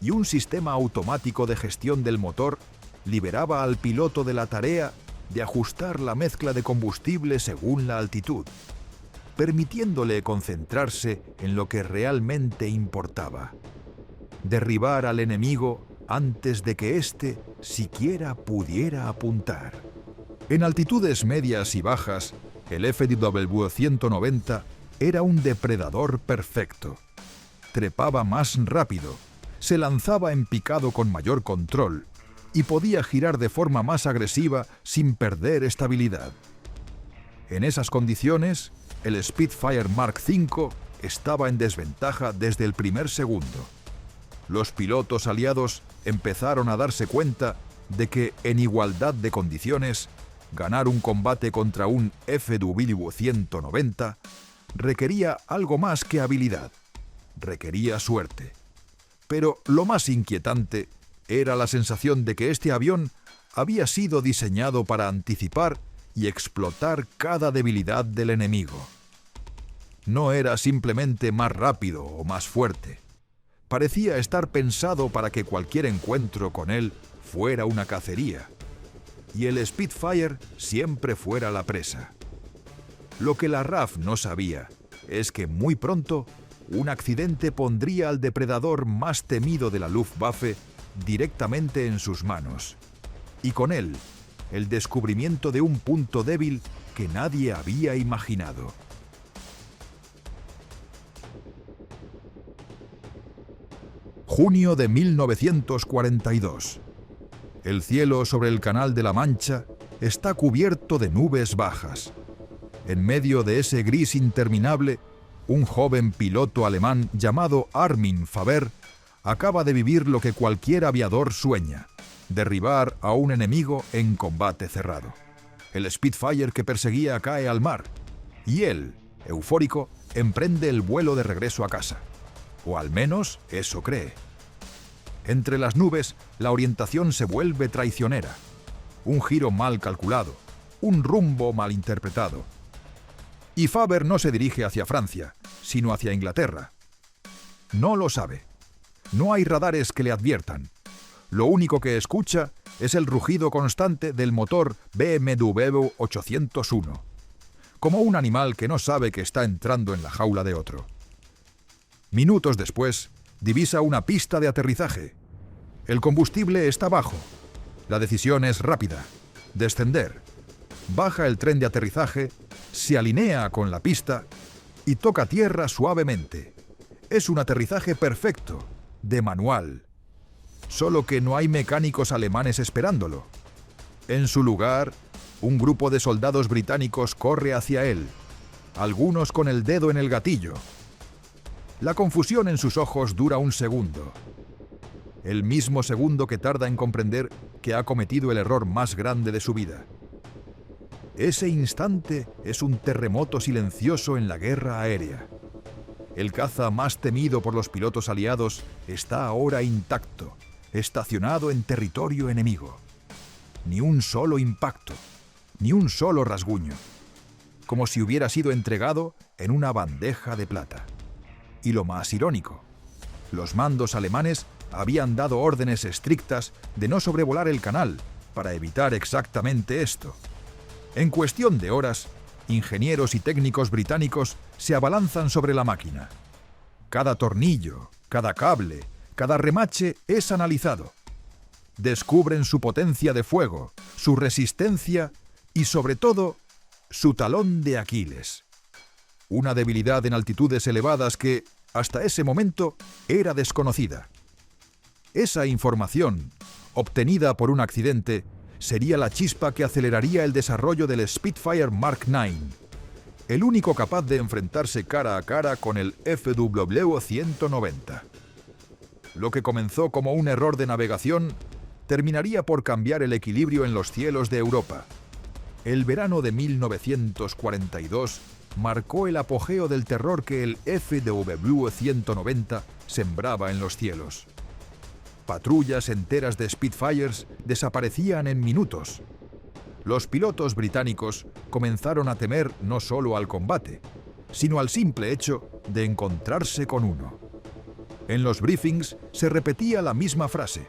Y un sistema automático de gestión del motor liberaba al piloto de la tarea de ajustar la mezcla de combustible según la altitud, permitiéndole concentrarse en lo que realmente importaba: derribar al enemigo antes de que éste siquiera pudiera apuntar. En altitudes medias y bajas, el FW-190 era un depredador perfecto. Trepaba más rápido, se lanzaba en picado con mayor control y podía girar de forma más agresiva sin perder estabilidad. En esas condiciones, el Spitfire Mark V estaba en desventaja desde el primer segundo. Los pilotos aliados empezaron a darse cuenta de que, en igualdad de condiciones, ganar un combate contra un FW-190 requería algo más que habilidad, requería suerte. Pero lo más inquietante era la sensación de que este avión había sido diseñado para anticipar y explotar cada debilidad del enemigo. No era simplemente más rápido o más fuerte. Parecía estar pensado para que cualquier encuentro con él fuera una cacería, y el Spitfire siempre fuera la presa. Lo que la RAF no sabía es que muy pronto un accidente pondría al depredador más temido de la Luftwaffe directamente en sus manos, y con él el descubrimiento de un punto débil que nadie había imaginado. Junio de 1942. El cielo sobre el Canal de la Mancha está cubierto de nubes bajas. En medio de ese gris interminable, un joven piloto alemán llamado Armin Faber acaba de vivir lo que cualquier aviador sueña: derribar a un enemigo en combate cerrado. El Spitfire que perseguía cae al mar, y él, eufórico, emprende el vuelo de regreso a casa. O al menos eso cree. Entre las nubes, la orientación se vuelve traicionera. Un giro mal calculado, un rumbo mal interpretado. Y Faber no se dirige hacia Francia, sino hacia Inglaterra. No lo sabe. No hay radares que le adviertan. Lo único que escucha es el rugido constante del motor BMW 801, como un animal que no sabe que está entrando en la jaula de otro. Minutos después, divisa una pista de aterrizaje. El combustible está bajo. La decisión es rápida: descender. Baja el tren de aterrizaje, se alinea con la pista y toca tierra suavemente. Es un aterrizaje perfecto, de manual. Solo que no hay mecánicos alemanes esperándolo. En su lugar, un grupo de soldados británicos corre hacia él, algunos con el dedo en el gatillo. La confusión en sus ojos dura un segundo. El mismo segundo que tarda en comprender que ha cometido el error más grande de su vida. Ese instante es un terremoto silencioso en la guerra aérea. El caza más temido por los pilotos aliados está ahora intacto, estacionado en territorio enemigo. Ni un solo impacto, ni un solo rasguño. Como si hubiera sido entregado en una bandeja de plata. Y lo más irónico, los mandos alemanes habían dado órdenes estrictas de no sobrevolar el canal para evitar exactamente esto. En cuestión de horas, ingenieros y técnicos británicos se abalanzan sobre la máquina. Cada tornillo, cada cable, cada remache es analizado. Descubren su potencia de fuego, su resistencia y, sobre todo, su talón de Aquiles. Una debilidad en altitudes elevadas que, hasta ese momento, era desconocida. Esa información, obtenida por un accidente, sería la chispa que aceleraría el desarrollo del Spitfire Mark IX, el único capaz de enfrentarse cara a cara con el FW-190. Lo que comenzó como un error de navegación terminaría por cambiar el equilibrio en los cielos de Europa. El verano de 1942 marcó el apogeo del terror que el FW-190 sembraba en los cielos. Patrullas enteras de Spitfires desaparecían en minutos. Los pilotos británicos comenzaron a temer no solo al combate, sino al simple hecho de encontrarse con uno. En los briefings se repetía la misma frase: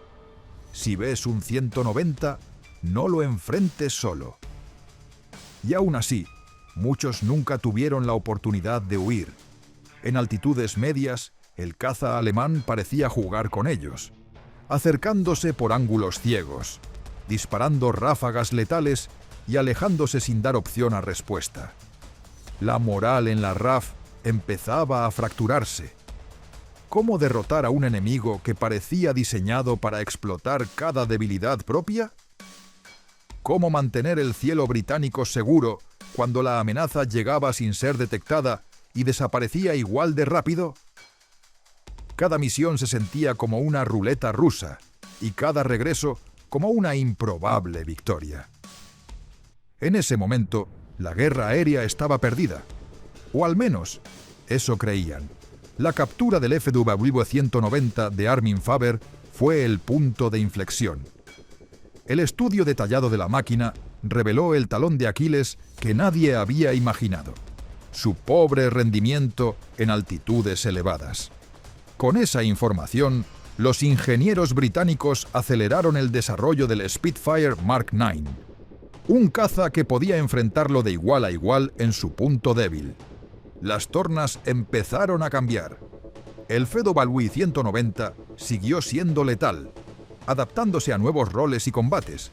si ves un 190, no lo enfrentes solo. Y aún así, muchos nunca tuvieron la oportunidad de huir. En altitudes medias, el caza alemán parecía jugar con ellos, acercándose por ángulos ciegos, disparando ráfagas letales y alejándose sin dar opción a respuesta. La moral en la RAF empezaba a fracturarse. ¿Cómo derrotar a un enemigo que parecía diseñado para explotar cada debilidad propia? ¿Cómo mantener el cielo británico seguro cuando la amenaza llegaba sin ser detectada y desaparecía igual de rápido? Cada misión se sentía como una ruleta rusa y cada regreso como una improbable victoria. En ese momento, la guerra aérea estaba perdida. O al menos, eso creían. La captura del FW-190 de Armin Faber fue el punto de inflexión. El estudio detallado de la máquina reveló el talón de Aquiles que nadie había imaginado: su pobre rendimiento en altitudes elevadas. Con esa información, los ingenieros británicos aceleraron el desarrollo del Spitfire Mark IX, un caza que podía enfrentarlo de igual a igual en su punto débil. Las tornas empezaron a cambiar. El Fedo Balui 190 siguió siendo letal, adaptándose a nuevos roles y combates,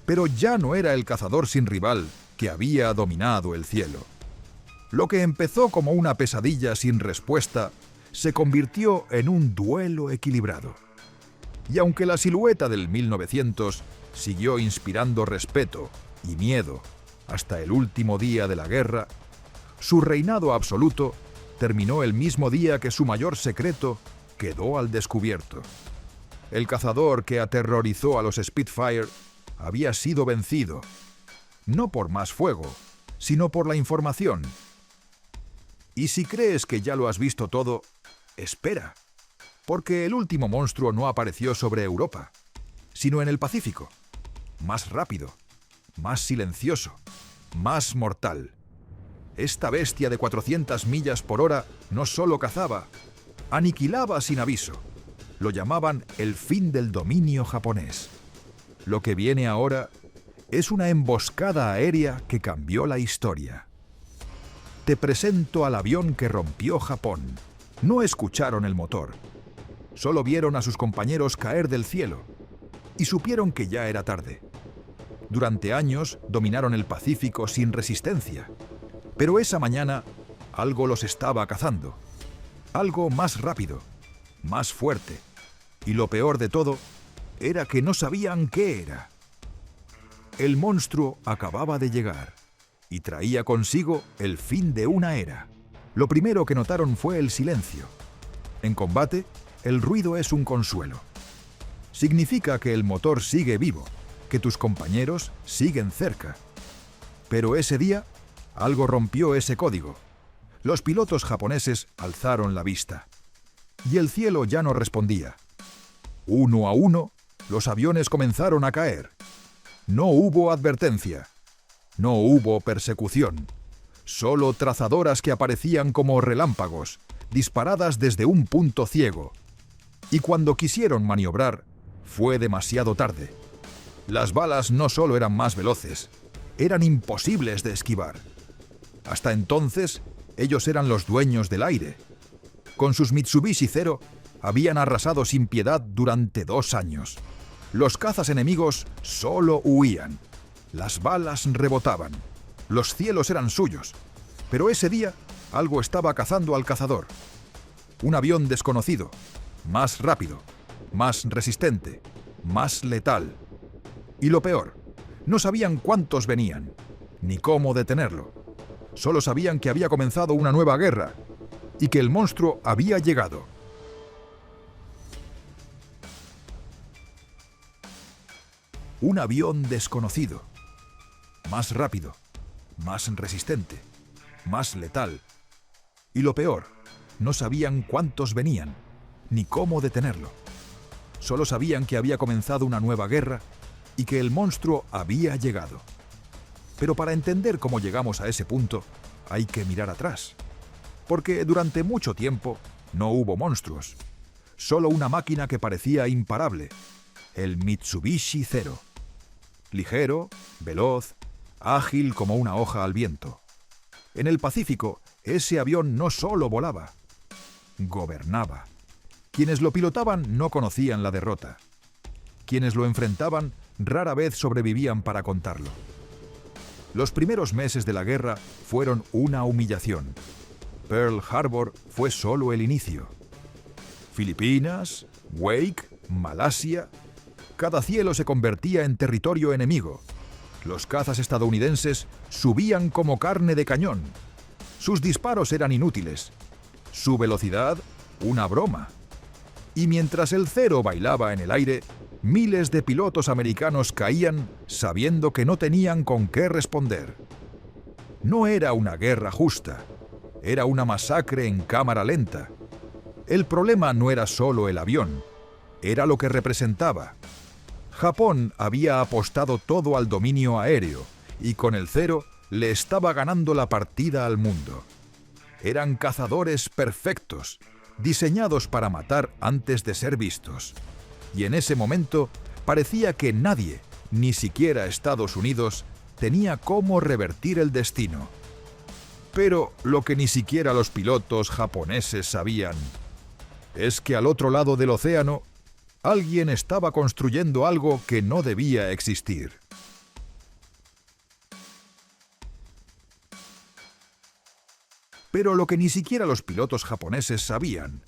pero ya no era el cazador sin rival que había dominado el cielo. Lo que empezó como una pesadilla sin respuesta se convirtió en un duelo equilibrado. Y aunque la silueta del 1900 siguió inspirando respeto y miedo hasta el último día de la guerra, su reinado absoluto terminó el mismo día que su mayor secreto quedó al descubierto. El cazador que aterrorizó a los Spitfire había sido vencido, no por más fuego, sino por la información. Y si crees que ya lo has visto todo, espera, porque el último monstruo no apareció sobre Europa, sino en el Pacífico, más rápido, más silencioso, más mortal. Esta bestia de 400 millas por hora no solo cazaba, aniquilaba sin aviso. Lo llamaban el fin del dominio japonés. Lo que viene ahora es una emboscada aérea que cambió la historia. Te presento al avión que rompió Japón. No escucharon el motor. Solo vieron a sus compañeros caer del cielo y supieron que ya era tarde. Durante años dominaron el Pacífico sin resistencia, pero esa mañana algo los estaba cazando. Algo más rápido, más fuerte, y lo peor de todo era que no sabían qué era. El monstruo acababa de llegar y traía consigo el fin de una era. Lo primero que notaron fue el silencio. En combate, el ruido es un consuelo. Significa que el motor sigue vivo, que tus compañeros siguen cerca. Pero ese día, algo rompió ese código. Los pilotos japoneses alzaron la vista. Y el cielo ya no respondía. Uno a uno, los aviones comenzaron a caer. No hubo advertencia. No hubo persecución. Solo trazadoras que aparecían como relámpagos, disparadas desde un punto ciego. Y cuando quisieron maniobrar, fue demasiado tarde. Las balas no solo eran más veloces, eran imposibles de esquivar. Hasta entonces, ellos eran los dueños del aire. Con sus Mitsubishi Zero, habían arrasado sin piedad durante 2 años. Los cazas enemigos solo huían. Las balas rebotaban. Los cielos eran suyos. Pero ese día, algo estaba cazando al cazador. Un avión desconocido, más rápido, más resistente, más letal. Y lo peor, no sabían cuántos venían, ni cómo detenerlo. Solo sabían que había comenzado una nueva guerra y que el monstruo había llegado. Un avión desconocido, más rápido, más resistente, más letal. Y lo peor, no sabían cuántos venían, ni cómo detenerlo. Solo sabían que había comenzado una nueva guerra y que el monstruo había llegado. Pero para entender cómo llegamos a ese punto, hay que mirar atrás. Porque durante mucho tiempo no hubo monstruos. Solo una máquina que parecía imparable, el Mitsubishi Zero. Ligero, veloz, ágil como una hoja al viento. En el Pacífico, ese avión no solo volaba, gobernaba. Quienes lo pilotaban no conocían la derrota. Quienes lo enfrentaban rara vez sobrevivían para contarlo. Los primeros meses de la guerra fueron una humillación. Pearl Harbor fue solo el inicio. Filipinas, Wake, Malasia, cada cielo se convertía en territorio enemigo. Los cazas estadounidenses subían como carne de cañón. Sus disparos eran inútiles. Su velocidad, una broma. Y mientras el Zero bailaba en el aire, miles de pilotos americanos caían sabiendo que no tenían con qué responder. No era una guerra justa, era una masacre en cámara lenta. El problema no era solo el avión, Era lo que representaba. Japón había apostado todo al dominio aéreo y con el Zero le estaba ganando la partida al mundo. Eran cazadores perfectos, diseñados para matar antes de ser vistos. Y en ese momento parecía que nadie, ni siquiera Estados Unidos, tenía cómo revertir el destino. Pero lo que ni siquiera los pilotos japoneses sabían es que al otro lado del océano alguien estaba construyendo algo que no debía existir. Pero lo que ni siquiera los pilotos japoneses sabían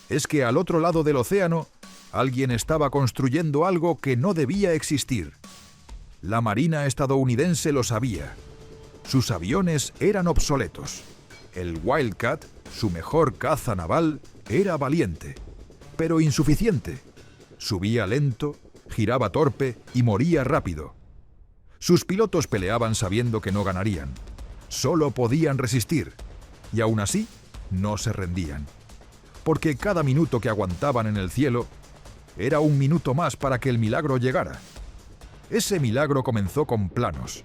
es que al otro lado del océano alguien estaba construyendo algo que no debía existir. La Marina estadounidense lo sabía. Sus aviones eran obsoletos. El Wildcat, su mejor caza naval, era valiente, pero insuficiente. Subía lento, giraba torpe y moría rápido. Sus pilotos peleaban sabiendo que no ganarían. Solo podían resistir. Y aún así, no se rendían. Porque cada minuto que aguantaban en el cielo era un minuto más para que el milagro llegara. Ese milagro comenzó con planos,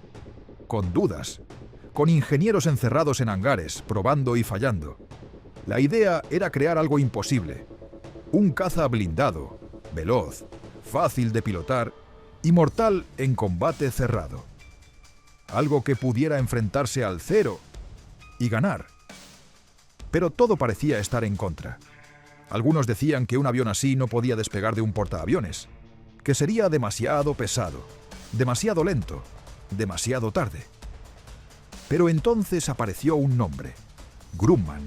con dudas, con ingenieros encerrados en hangares, probando y fallando. La idea era crear algo imposible. Un caza blindado, veloz, fácil de pilotar y mortal en combate cerrado. Algo que pudiera enfrentarse al Zero y ganar. Pero todo parecía estar en contra. Algunos decían que un avión así no podía despegar de un portaaviones, que sería demasiado pesado, demasiado lento, demasiado tarde. Pero entonces apareció un nombre, Grumman,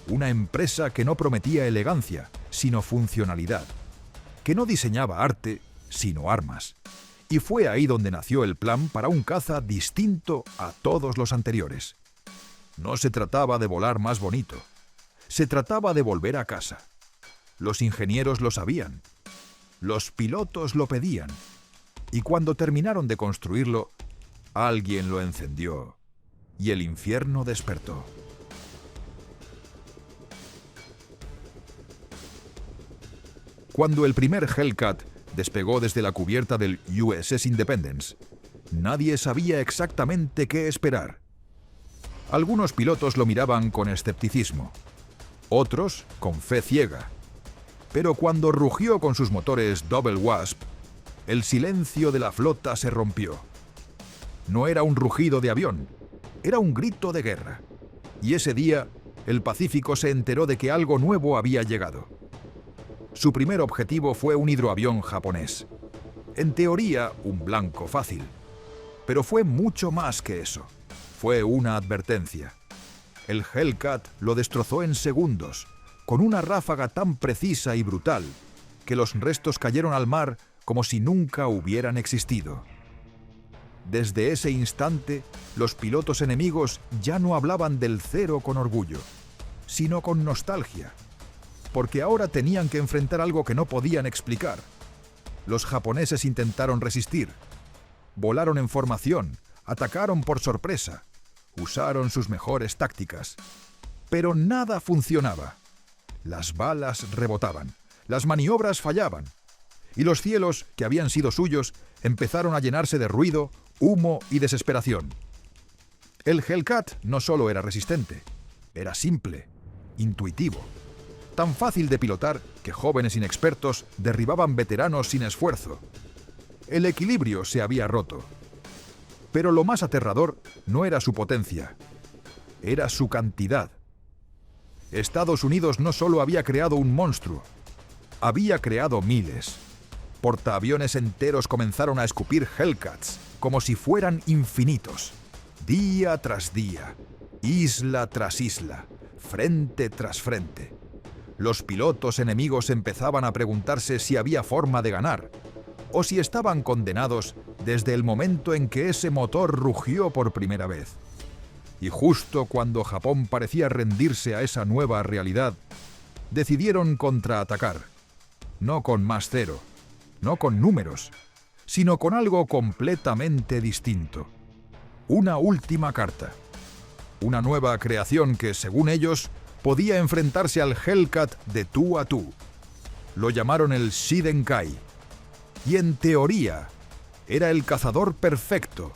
una empresa que no prometía elegancia, sino funcionalidad, que no diseñaba arte, sino armas. Y fue ahí donde nació el plan para un caza distinto a todos los anteriores. No se trataba de volar más bonito. Se trataba de volver a casa. Los ingenieros lo sabían. Los pilotos lo pedían. Y cuando terminaron de construirlo, alguien lo encendió y el infierno despertó. Cuando el primer Hellcat despegó desde la cubierta del USS Independence, nadie sabía exactamente qué esperar. Algunos pilotos lo miraban con escepticismo, otros con fe ciega. Pero cuando rugió con sus motores Double Wasp, el silencio de la flota se rompió. No era un rugido de avión, era un grito de guerra. Y ese día, el Pacífico se enteró de que algo nuevo había llegado. Su primer objetivo fue un hidroavión japonés. En teoría, un blanco fácil. Pero fue mucho más que eso. Fue una advertencia. El Hellcat lo destrozó en segundos, con una ráfaga tan precisa y brutal que los restos cayeron al mar como si nunca hubieran existido. Desde ese instante, los pilotos enemigos ya no hablaban del Zero con orgullo, sino con nostalgia, porque ahora tenían que enfrentar algo que no podían explicar. Los japoneses intentaron resistir, volaron en formación, atacaron por sorpresa, usaron sus mejores tácticas, pero nada funcionaba. Las balas rebotaban, las maniobras fallaban, y los cielos, que habían sido suyos, empezaron a llenarse de ruido, humo y desesperación. El Hellcat no solo era resistente, era simple, intuitivo, tan fácil de pilotar que jóvenes inexpertos derribaban veteranos sin esfuerzo. El equilibrio se había roto. Pero lo más aterrador no era su potencia, era su cantidad. Estados Unidos no solo había creado un monstruo, había creado miles. Portaaviones enteros comenzaron a escupir Hellcats como si fueran infinitos, día tras día, isla tras isla, frente tras frente. Los pilotos enemigos empezaban a preguntarse si había forma de ganar, o si estaban condenados desde el momento en que ese motor rugió por primera vez. Y justo cuando Japón parecía rendirse a esa nueva realidad, decidieron contraatacar, no con más Zero, no con números, sino con algo completamente distinto. Una última carta. Una nueva creación que, según ellos, podía enfrentarse al Hellcat de tú a tú. Lo llamaron el Shidenkai. Y en teoría, era el cazador perfecto.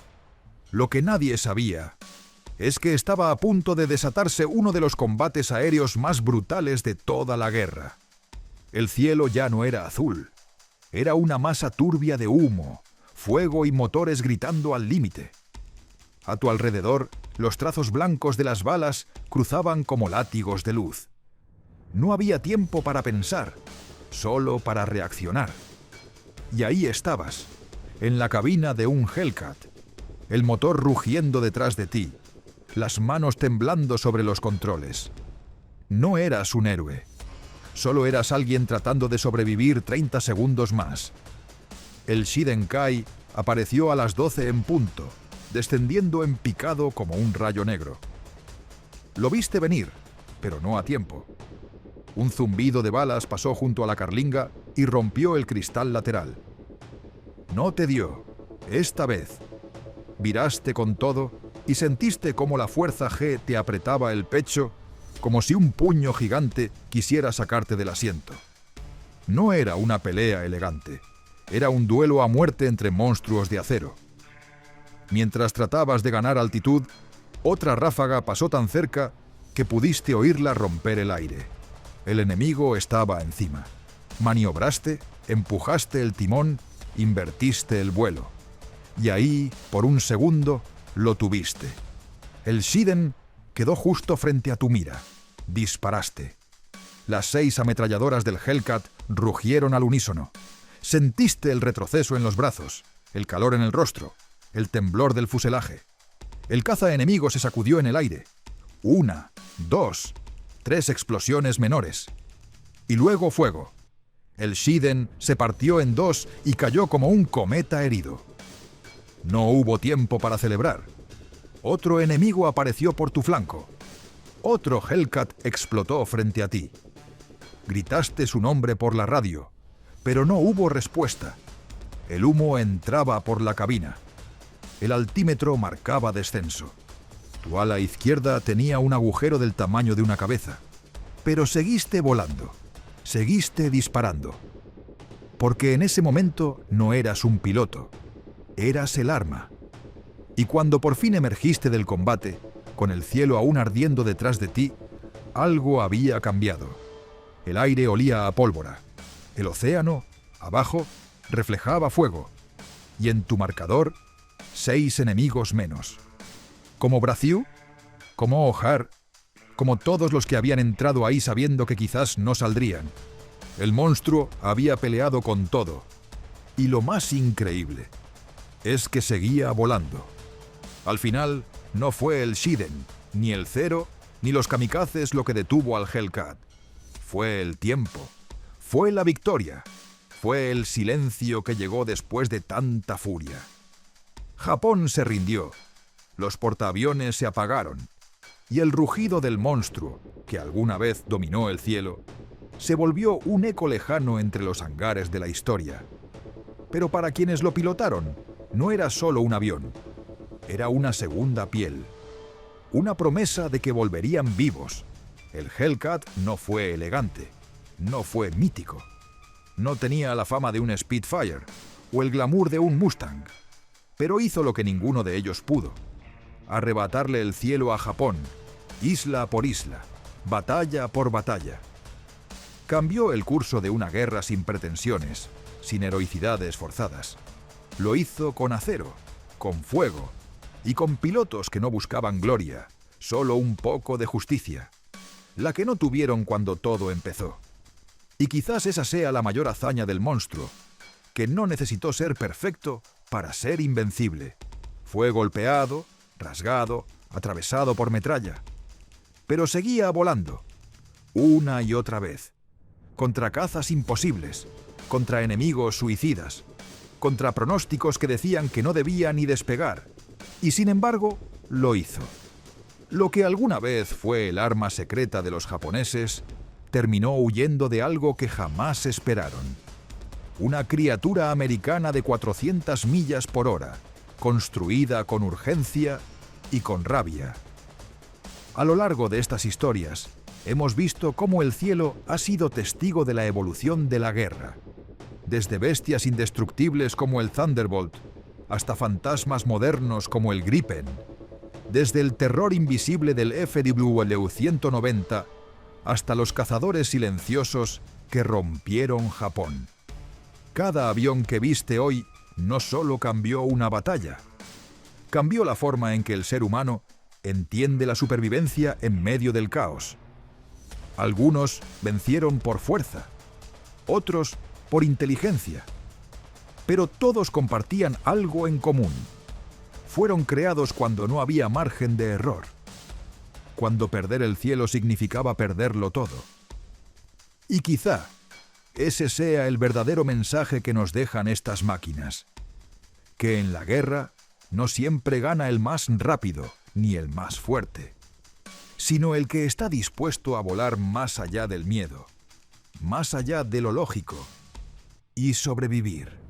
Lo que nadie sabía es que estaba a punto de desatarse uno de los combates aéreos más brutales de toda la guerra. El cielo ya no era azul. Era una masa turbia de humo, fuego y motores gritando al límite. A tu alrededor, los trazos blancos de las balas cruzaban como látigos de luz. No había tiempo para pensar, solo para reaccionar. Y ahí estabas, en la cabina de un Hellcat, el motor rugiendo detrás de ti, las manos temblando sobre los controles. No eras un héroe, solo eras alguien tratando de sobrevivir 30 segundos más. El Shidenkai apareció a las 12 en punto, descendiendo en picado como un rayo negro. Lo viste venir, pero no a tiempo. Un zumbido de balas pasó junto a la carlinga y rompió el cristal lateral. No te dio, esta vez. Viraste con todo y sentiste cómo la fuerza G te apretaba el pecho, como si un puño gigante quisiera sacarte del asiento. No era una pelea elegante, era un duelo a muerte entre monstruos de acero. Mientras tratabas de ganar altitud, otra ráfaga pasó tan cerca que pudiste oírla romper el aire. El enemigo estaba encima. Maniobraste, empujaste el timón, invertiste el vuelo. Y ahí, por un segundo, lo tuviste. El Shiden quedó justo frente a tu mira. Disparaste. Las 6 ametralladoras del Hellcat rugieron al unísono. Sentiste el retroceso en los brazos, el calor en el rostro, el temblor del fuselaje. El caza enemigo se sacudió en el aire. 1, 2, 3 explosiones menores. Y luego fuego. El Shiden se partió en 2 y cayó como un cometa herido. No hubo tiempo para celebrar. Otro enemigo apareció por tu flanco. Otro Hellcat explotó frente a ti. Gritaste su nombre por la radio, pero no hubo respuesta. El humo entraba por la cabina. El altímetro marcaba descenso. Tu ala izquierda tenía un agujero del tamaño de una cabeza. Pero seguiste volando. Seguiste disparando. Porque en ese momento no eras un piloto. Eras el arma. Y cuando por fin emergiste del combate, con el cielo aún ardiendo detrás de ti, algo había cambiado. El aire olía a pólvora. El océano, abajo, reflejaba fuego. Y en tu marcador, 6 enemigos menos. Como Braciu, como O'Hare, como todos los que habían entrado ahí sabiendo que quizás no saldrían. El monstruo había peleado con todo. Y lo más increíble es que seguía volando. Al final, no fue el Shiden, ni el Zero, ni los kamikazes lo que detuvo al Hellcat. Fue el tiempo. Fue la victoria. Fue el silencio que llegó después de tanta furia. Japón se rindió. Los portaaviones se apagaron. Y el rugido del monstruo, que alguna vez dominó el cielo, se volvió un eco lejano entre los hangares de la historia. Pero para quienes lo pilotaron, no era solo un avión. Era una segunda piel. Una promesa de que volverían vivos. El Hellcat no fue elegante. No fue mítico. No tenía la fama de un Spitfire o el glamour de un Mustang. Pero hizo lo que ninguno de ellos pudo. Arrebatarle el cielo a Japón, isla por isla, batalla por batalla. Cambió el curso de una guerra sin pretensiones, sin heroicidades forzadas. Lo hizo con acero, con fuego y con pilotos que no buscaban gloria, solo un poco de justicia, la que no tuvieron cuando todo empezó. Y quizás esa sea la mayor hazaña del monstruo, que no necesitó ser perfecto para ser invencible. Fue golpeado, rasgado, atravesado por metralla, pero seguía volando, una y otra vez, contra cazas imposibles, contra enemigos suicidas, contra pronósticos que decían que no debía ni despegar, y sin embargo, lo hizo. Lo que alguna vez fue el arma secreta de los japoneses, terminó huyendo de algo que jamás esperaron. Una criatura americana de 400 millas por hora, construida con urgencia y con rabia. A lo largo de estas historias, hemos visto cómo el cielo ha sido testigo de la evolución de la guerra. Desde bestias indestructibles como el Thunderbolt, hasta fantasmas modernos como el Gripen. Desde el terror invisible del FW-190 hasta los cazadores silenciosos que rompieron Japón. Cada avión que viste hoy no solo cambió una batalla, cambió la forma en que el ser humano entiende la supervivencia en medio del caos. Algunos vencieron por fuerza, otros por inteligencia, pero todos compartían algo en común. Fueron creados cuando no había margen de error, cuando perder el cielo significaba perderlo todo. Y quizá ese sea el verdadero mensaje que nos dejan estas máquinas, que en la guerra no siempre gana el más rápido ni el más fuerte, sino el que está dispuesto a volar más allá del miedo, más allá de lo lógico, y sobrevivir.